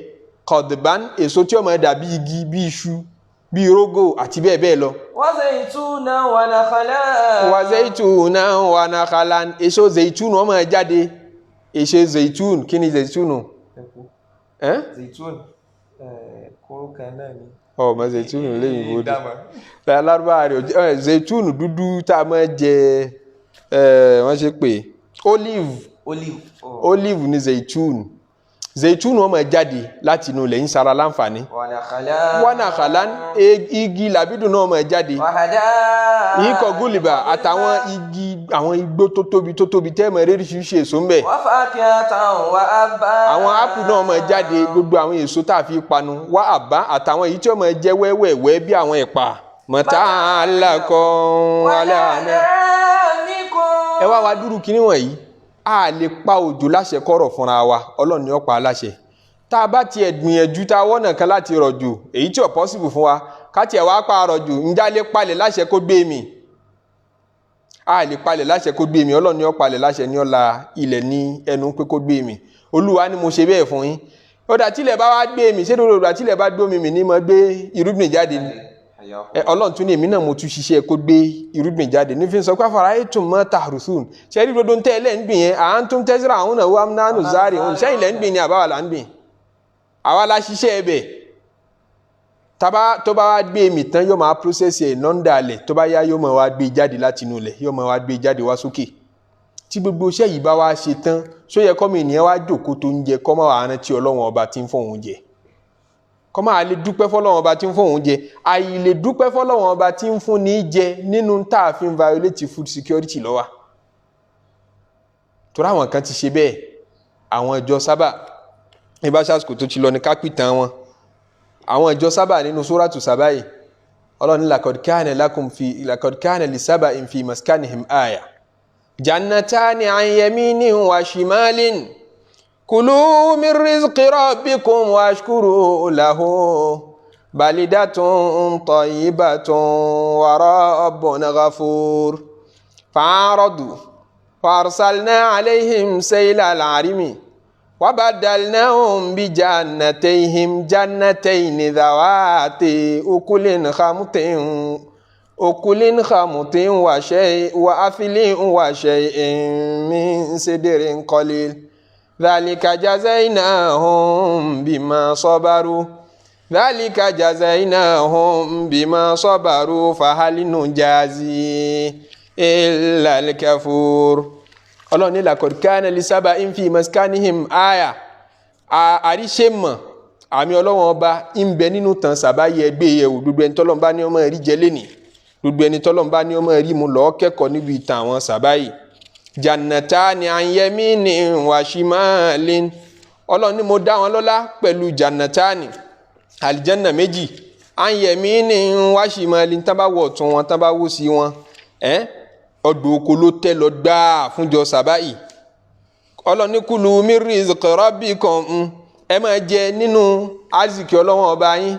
qadban èso tí ó máa dàbí igi bí iṣu bí rógò àti bẹ́ẹ̀ bẹ́ẹ̀ lọ. wa zaytunan wa nakhalan. wa zaytunan wa nakhalan èso zaitun ó máa jáde èso zaitun kí ni zaitun? zaitun kóró kan náà ni. ọmọ zaitun lẹ́yìn ìwòdì lárúbá rẹ̀ zaitun dúdú tá a máa jẹ wọ́n ṣe pé olive ni zaitun ó máa jáde láti inú ilẹ̀ ń sara láǹfààní. wa nakhalan igi làbídùn náà máa jáde. ìkọ̀ gúlìbà àtàwọn igi àwọn igbó tó tóbi tẹ́ẹ̀mọ̀ eréṣiríṣi èso ń bẹ. àwọn ápù náà máa jáde gbogbo àwọn èso tá a fi panu wá àbá àtàwọn èyí tí ó máa jẹ́ wẹ́wẹ́wẹ́ bí àwọn ẹ̀pà mata'an lakum wa li'anamikum. ẹ wá dúró kíní wọ̀nyí a lè pa òjò láṣẹ kọ́rọ̀ fúnra wa Ọlọ́run ni ó pa aláṣẹ tá a bá tiẹ̀ gbìyànjú tá a wọ́nà kan láti rọ̀jò èyí tí ò possible fún wa ká tiẹ̀ wá pa rọ̀jò ǹjẹ́ lè palẹ̀ láṣẹ kó gbé mi a lè palẹ̀ láṣẹ kó gbé mi Ọlọ́run ni ó palẹ̀ láṣẹ ni ó la ilẹ̀ ní ẹnu pé kó gbé mi Olúwa ni mo ṣe bẹ́ẹ̀ fún yín ó dà tílẹ̀ bá wá gbé mi ṣé lóòrò dà tílẹ̀ bá gbé mi ní mo gbé irúgbìn jáde ni Ọlọ́run tún ní èmi náà mo tún ṣiṣẹ́ kó gbé irúgbìn jáde nífi sọ pé afara'aytum ma tahrusun ṣe rí dodo tẹ́ lẹ́ ń gbìn yẹn à ń tún tẹ́síra àwọn náà wà nánú zari òun ṣẹ́yìn lẹ́ ń gbìn ní àbáwá là ń gbìn àwa la ṣiṣẹ́ ẹbẹ̀ tó bá wá gbé mi tán yóò máa process ẹ̀ nọ́ńdà alẹ̀ tó bá yá yóò máa wá gbé jáde láti inú ilẹ̀ yóò máa wá gbé jáde wá sókè tí gbogbo iṣẹ́ yìí bá wá ṣe tán ṣó yẹ kọ́mọ ènìyàn wá jókòó tó ń jẹ kọ́mọ wàá rántí Ọlọ́run ọba tí ń fún òun jẹ kọ́mọ àlè dúpẹ́ fọ́lọ́run ọba tí ń fún òun jẹ àìlè dúpẹ́ fọ́lọ́run ọba tí ń fún ní jẹ nínú tá a fi ń violate food security lọ́wọ́ torí àwọn kan ti ṣe bẹ́ẹ̀ àwọn ìjọ sábà ibà sàsìkò tó ti lọ ní kápítàn wọn àwọn ìjọ sábà nínú suratu sábà yìí Ọlọ́run ní laqad kana li saba'in fi maskanihim aya jannatani an yaminin wa shimalin kulu min rizqi rabbikum washkuru lahu balidatun tayyibatun wa rabbun ghafur fa'aradu farsalna alayhim saylal arimi وبدلناهم بجنتيهم جنتين ذوات أكل خمط وأثل وشيء من سدر قليل ذلك جزيناهم بما صبروا فهل نجازي إلا الكفور Ọlọ́run ní laqad kana li saba'in fi maskanihim aya àríṣe mọ̀ àmì Ọlọ́run ọba ń bẹ nínú tàn sàbáyé ẹgbẹ́ yẹ̀wò gbogbo ẹni tọ́lọ́run bá ní ọmọ rí jẹ lẹ́nì gbogbo ẹni tọ́lọ́run bá ní ọmọ rí mu lọ́ọ́ kẹ́kọ̀ọ́ níbi ìtàn àwọn sàbáyé jannatani an yaminin wa shimalin Ọlọ́run ní mo dá wọn lọ́lá pẹ̀lú jannatani aljanna méjì an yaminin wa shimalin tán bá wọ̀ tún wọn tán bá wò sí wọn ọdọ̀ oko ló tẹ́ lọ gbáà fúnjọ sàbáì. Ọlọ́run ní kulu min rizqi rabbikum ẹ máa jẹ nínú azikì Ọlọ́run ọba yín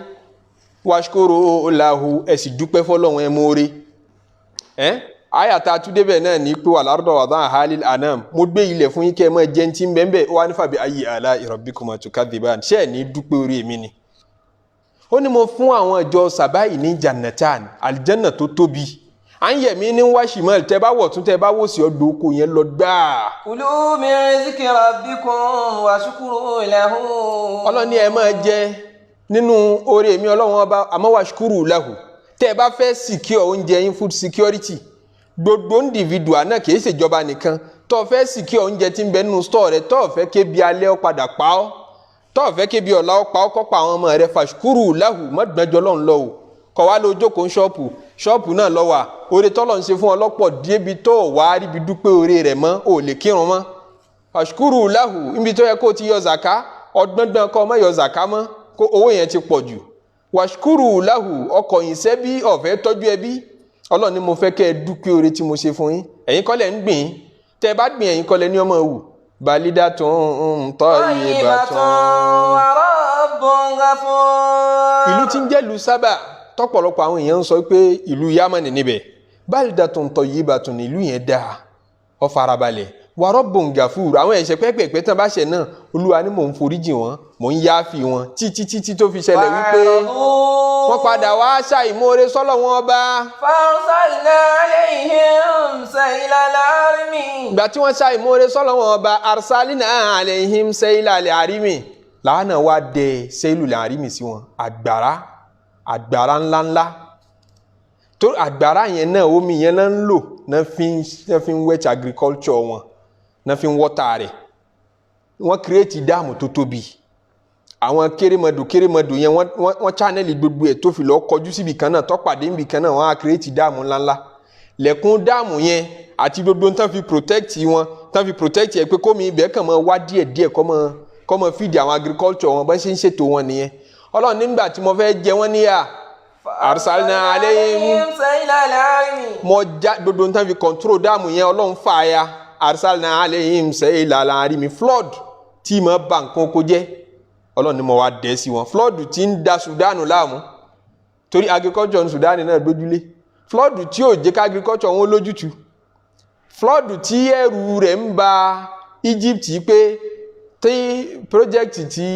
washkuru lahu ẹ sì dúpẹ́ fọ́lọ́run ẹ mọ́ọ́rẹ́ ayata tún débẹ̀ náà ní pé wal-arda wada'aha lil-anam mo gbé ilẹ̀ fún yín kẹ́ ẹ máa jẹ tí ń bẹ́ẹ̀ wá ní fabi ayyi ala'i rabbikuma tukadhiban ṣé ẹ̀ ní dúpẹ́ orí mi ni. Ó ní mo fún àwọn ìjọ sàbáì ní jannatan aljanna tó tóbi à ń yẹ̀mí ní wá shimal tẹ́ bá wọ̀ tún tẹ́ bá wò sí ọdọ̀ oko yẹn lọ gbáà. kulu min rizqi rabbikum washkuru lahu. Ọlọ́ni ẹ máa jẹ nínú oore mi Ọlọ́run ọba àmọ́ washkuru lahu tẹ́ bá fẹ́ secure oúnjẹ yín food security gbogbo individual náà kì í ṣèjọba nìkan tó fẹ́ secure oúnjẹ tí ń bẹ nínú store rẹ tó fẹ́ kébi alẹ́ ó padà pa ọ́ tó fẹ́ kébi ọ̀la ó pa ọ́ kọ́ pa àwọn ọmọ rẹ fashkuru lahu mọ́gbẹ́jọ́ lọ́n lọ o kọ́ wá lọ jókòó ṣọ́ọ̀pù náà lọ wà oore tọ́lọ̀ ń ṣe fún ọlọ́pọ̀ débi tó wà á ríbi dúpẹ́ oore rẹ̀ mọ́ ò lè kírun mọ́ fashkuru lahu níbi tó yẹ kó ti yọ zaka ọgbọ́ngbọ́n kọ́ mọ́ yọ zaka mọ́ kó owó yẹn ti pọ̀ jù washkuru lahu ọkọ̀ yìí sẹ́bí ọ̀fẹ́ tọ́jú ẹbí Ọlọ́run ní mo fẹ́ kẹ́ ẹ dúpẹ́ oore tí mo ṣe fún yín ẹ̀yin kọ́ lẹ̀ ń gbìn tẹ́ ẹ bá gbìn ẹ̀yin kọ́ lẹ̀ ní ọmọ wù balidatun tayyibatun wa rabbun ghafur. ìlú tí ń jẹ́ ìlú Sábà tọ́pọ̀lọpọ̀ àwọn èèyàn ń sọ pé ìlú Yámánì níbẹ̀ balidatun tayyibatun ní ìlú yẹn dáa ó farabalẹ̀ wa rabbun ghafur àwọn ẹ̀ṣẹ̀ pẹ́pẹ́pẹ́ tán bá ṣẹ̀ náà Olúwa ni mò ń foríjì wọn mò ń yááfì wọn títí tó fi ṣẹlẹ̀ wípé wọ́n padà wá ṣàìmoore sọ́lọ̀ wọn ọba. farsalna alayhim saylal arimi. ìgbà tí wọ́n ṣàìmoore sọ́lọ̀ wọn ọba arsalna alayhim saylal arimi làwọn náà wá dẹ saylul arimi sí wọn àgbàrá ńláńlá tó àgbàrá yẹn náà omi yẹn náà ń lò náà fi ń wet agriculture wọn náà fi ń wọ́tà rẹ̀ wọ́n kírètì dáàmù tó tóbi àwọn kérémọdò yẹn wọ́n channel gbogbo ẹ̀ tó fi lọ kọjú síbi kan náà tó pàdé níbi kan náà wọ́n á kírètì dáàmù ńláńlá lẹ̀kùn dáàmù yẹn àti gbogbo tán fi protect wọn tán fi protect ẹ̀ pé kómi ibẹ̀ kàn máa wá díẹ̀ kọ́ máa feed àwọn agriculture wọn bá ṣe ń ṣètò wọn nìyẹn Ọlọ́run nígbà tí mo fẹ́ jẹ wọ́n níyà arsalna alayhim saylal arimi. mo já gbogbo tán fi control dáàmù yẹn Ọlọ́run fà ya arsalna alayhim saylal arimi flood tí mo bá nǹkan oko jẹ́ Ọlọ́run ni mo wá dẹ̀ sí wọn flood tí ń da Sudan láàmú torí agriculture ní Sudan náà dójúlé flood tí ò jẹ́ ká agriculture wọn lójútu flood tí ẹrù rẹ̀ ń ba Egypt pé tí project tí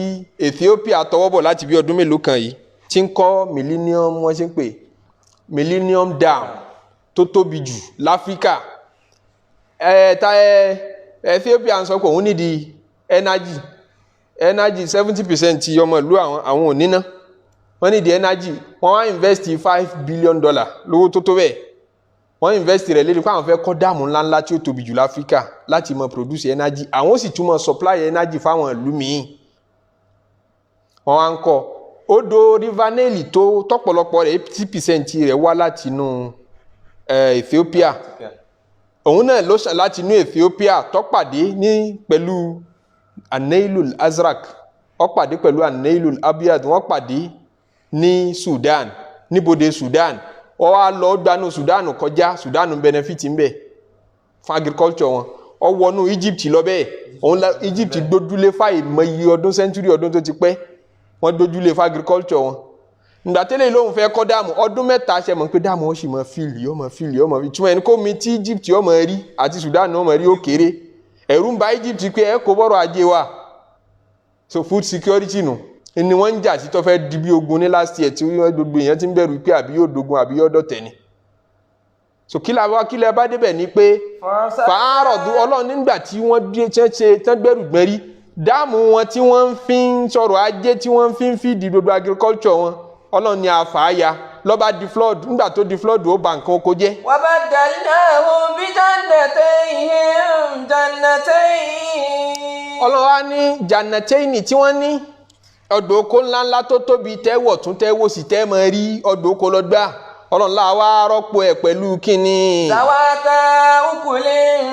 Ethiopia tọwọ́bọ̀ láti bí ọdún mélòó kan yìí tí ń kọ́ millennium wọ́n ṣe ń pè millennium dam tó tóbi jù láfíríkà Ethiopia ń sọ pé òun nídìí energy 70% ti ọmọ ìlú àwọn ò níná wọ́n nídìí energy wọ́n wá invest $5 billion lówó tó tó bẹ́ẹ̀ wọ́n invest rẹ̀ lérí pé àwọn fẹ́ kọ́ dáàmù ńláńlá tí ó tóbi jù láfíríkà láti mọ produce energy àwọn ó sì tún mọ supply energy fáwọn ìlú míì wọ́n wá ń kọ́ odò river Nile tó tọ́pọ̀lọpọ̀ rẹ̀ 80% rẹ̀ wá láti inú Ethiopia òun náà ló ṣàn láti inú Ethiopia tó pàdé ní pẹ̀lú anailul azrak ó pàdé pẹ̀lú anailul abiyad wọ́n pàdé ní Sudan níbodè Sudan wọ́n wá lọ gbanú Sudan kọjá Sudan benefit ń bẹ fún agriculture wọn ó wọnú Egypt lọ bẹ́ẹ̀ òun la Egypt gbójúlé fáì mọ iye ọdún century ọdún tó ti pẹ́ wọ́n gbójúlé fún agriculture wọn nígbà tẹ́lẹ̀ lóhùn fẹ́ kọ́ dáàmù ọdún mẹ́ta ṣe mọ̀ pé dáàmù ó sì mọ fíìlì ọmọ ìtumọ̀ ẹni kó mi tí Egypt ọmọ rí àti Sudan ọmọ rí ó kéré ẹ̀rù ń ba Egypt pé ẹ kó bọ́rọ̀ ajé wa so food security nù ni wọ́n ń jà sí tó fẹ́ di bí ogun ní last year tí gbogbo èèyàn ti ń bẹ̀rù pé àbí yóò dogun àbí yóò dọ̀tẹ̀ ni so kílẹ̀ bá débẹ̀ ni pé fàárọ̀ Ọlọ́run nígbà tí wọ́n ṣe tán gbẹ̀rù gbẹ̀rí dáàmù wọn tí wọ́n fi ń sọ̀rọ̀ ajé tí wọ́n fi ń fìdí gbogbo agriculture wọn Ọlọ́run ni àfàáyà lọ́ba di flood nígbà tó di flood ó bà nǹkan oko jẹ́. wa baddalnahum bi jannatayhim jannatayn. Ọlọ́run á ní jannatayn tí wọ́n ní ọ̀dọ̀ oko ńláńlá tó tóbi tẹ́wọ̀ tún tẹ́wọ̀ sí tẹ́ mọ́ rí ọ̀dọ̀ oko lọ́gbà Ọlọ́run láà wá rọ́pò ẹ̀ pẹ̀lú kínní. zawata ukulin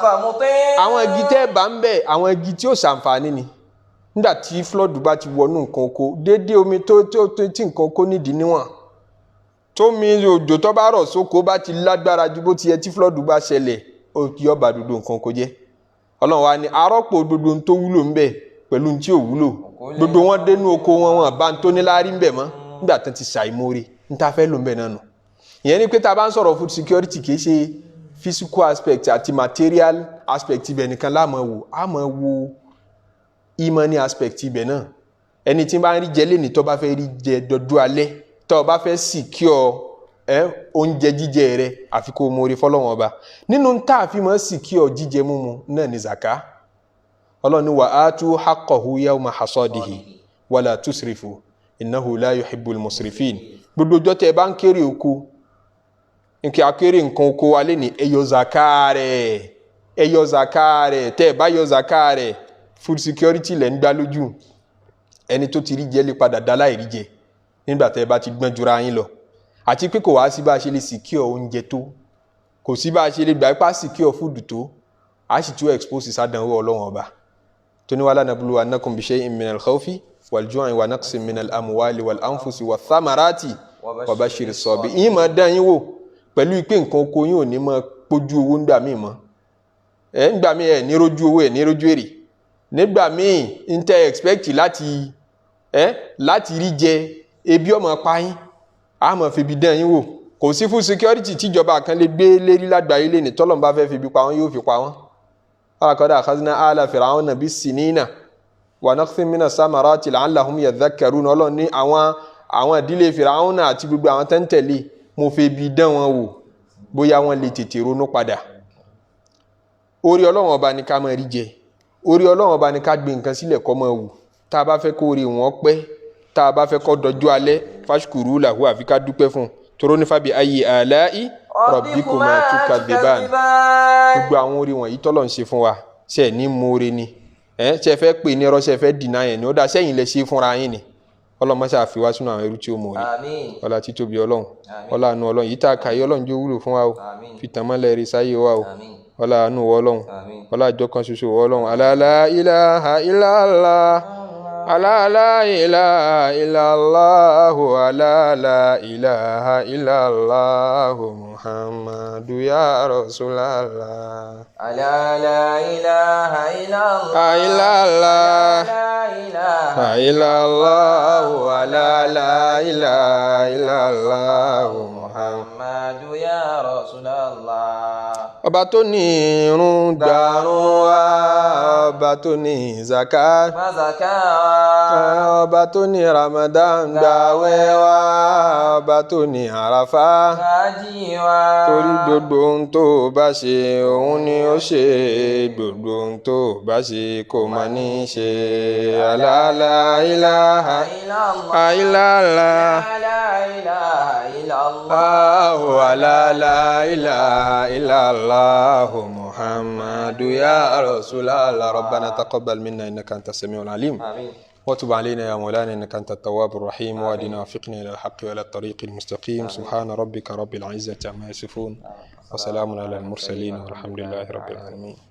khamutin. àwọn igi tẹ́ bá ń bẹ̀ àwọn igi tí ó ṣàǹfààní ni nígbà tí flood bá ti wọnú nǹkan oko déédéé omi tó tí nǹkan oko nídìí níwọ̀n tó mi òjò tó bá rọ̀ sóko bá ti lágbára ju bó ti yẹ tí flood bá ṣẹlẹ̀ ó kí ó bà gbogbo nǹkan oko jẹ́. Ọlọ́run wa ni arọ́pò gbogbo tó wúlò ńbẹ pẹ̀lú tí ò wúlò gbogbo wọn dénú oko wọn bá ń tó ní láárí ńbẹ mọ́ nígbà tán ti ṣàìmóore ń ta fẹ́ lò ńbẹ náà nù. ìyẹn ni pé tá a bá ń sọ̀rọ̀ food security kì í ṣe physical aspect àti material aspect ibẹ̀ nìkan la máa wò á máa wo imani aspect ibẹ̀ náà. ẹni tí bá ń rí jẹ lẹ́ni tó bá fẹ́ rí jẹ dọdún alẹ́ tó bá fẹ́ secure oúnjẹ jíjẹ rẹ àfi kó mórí fọ́lọ́run ọba. nínú tá a fi máa secure jíjẹ múmu náà ni zaka. Ọlọ́run ní wa atu haqqahu yawma hasadihi wala tusrifu innahu la yuhibbul musrifin. gbogbo ọjọ́ tẹ́ bá ń kéré oko nke akéré nǹkan oko alẹ́ ní ẹ yọ zaka rẹ̀ tẹ́ bá yọ zaka rẹ̀ food security lẹ́ ń gbá lójú. ẹni tó ti rí jẹ lè padà dá láì rí jẹ nígbà tẹ́ bá ti gbọ́n jura yín lọ. àti pé kò wá sí bá a ṣe lè secure oúnjẹ tó kò sí bá a ṣe lè gbà ipá secure food tó a sì tún expose sádánwó Ọlọ́run ọba tó ní wala nabluwannakum bi shay'in minal khawfi wal ju'i wa naqsin minal amwali wal anfusi wath thamarati wa bashiris sabirin. yín máa dán yín wò pẹ̀lú ìpé nǹkan oko yín ò ní máa pójú owó ńgbà míì mọ́ ńgbà míì ẹ̀ ní rójú owó ẹ̀ ní rójú èrè nígbà míì ń tẹ́ expect láti rí jẹ ebi ọmọ pa yín a máa fi ibi dán yín wò. kò sí food security tíjọba kan lè gbé lérí lágbàáyé lé ní tọ́lọ́mùbá fẹ́ fi ibi pa wọ́n yóò fi pa wọ́n. walaqad akhadhna ala fir'auna bis-sinina wa naqsin minas samarati la'allahum yadhakkarun. Ọlọ́run ní àwọn ìdílé Fìràhónà àti gbogbo àwọn tó ń tẹ̀lé mo fi ibi dán wọn wò bóyá wọ́n lè tètè ronú padà. orí Ọlọ́run ọba ní ká máa rí jẹ orí Ọlọ́run ọba ní ká gbé nǹkan sílẹ̀ kó máa wù. tá a bá fẹ́ kó orí wọn pẹ́ tá a bá fẹ́ kó dọjú alẹ́ fashkuru lahu àfi ká dúpẹ́ fún un toró ní fabi ayyi ala'i rabbikuma tukadhiban. gbogbo àwọn orí wọ̀nyí tọ́lọ̀ ń ṣe fún wa ṣe ní moore ni ṣe fẹ́ pè ní ẹrọ ṣe fẹ́ dìnnà yẹn ni ó dá sẹ́yìn lè ṣe fúnra yín ni. Ọlọ́run ṣe àfiwá sínú àwọn ẹrú tí ó moore. ọlá títóbi Ọlọ́run ọlá àánú Ọlọ́run yìí tá a kà yí Ọlọ́run jó wúlò fún wa o fi tàn mọ́lẹ̀ rí sáyé wa o ọlá àánú Ọlọ́run ọlá àjọ kan ṣoṣo Ọlọ́run la ilaha illallah la ilaha illallah la ilaha illallah Muhammadu ya Rasulallah. La ilaha illallah la ilaha la ilaha illallah Muhammadu ya Rasulallah. ọba tó ní irun gbàrún wa ọba tó ní zakat ọba tó ní Ramadan gbàwẹ̀ wa ọba tó ní Àràfá torí gbogbo ohun tó bá ṣe òun ni ó ṣe gbogbo ohun tó bá ṣe kò má ní ṣe. la ilaha illallah la ilaha illallah Muhammadu ya Rasulallah. Rabbana taqabbal minna innaka antas samiul alim وتب علينا يا مولانا إنك أنت التواب الرحيم وأهدنا وفقنا إلى الحق وإلى الطريق المستقيم. سبحان ربك رب العزة عما يصفون وسلام على المرسلين والحمد لله رب العالمين.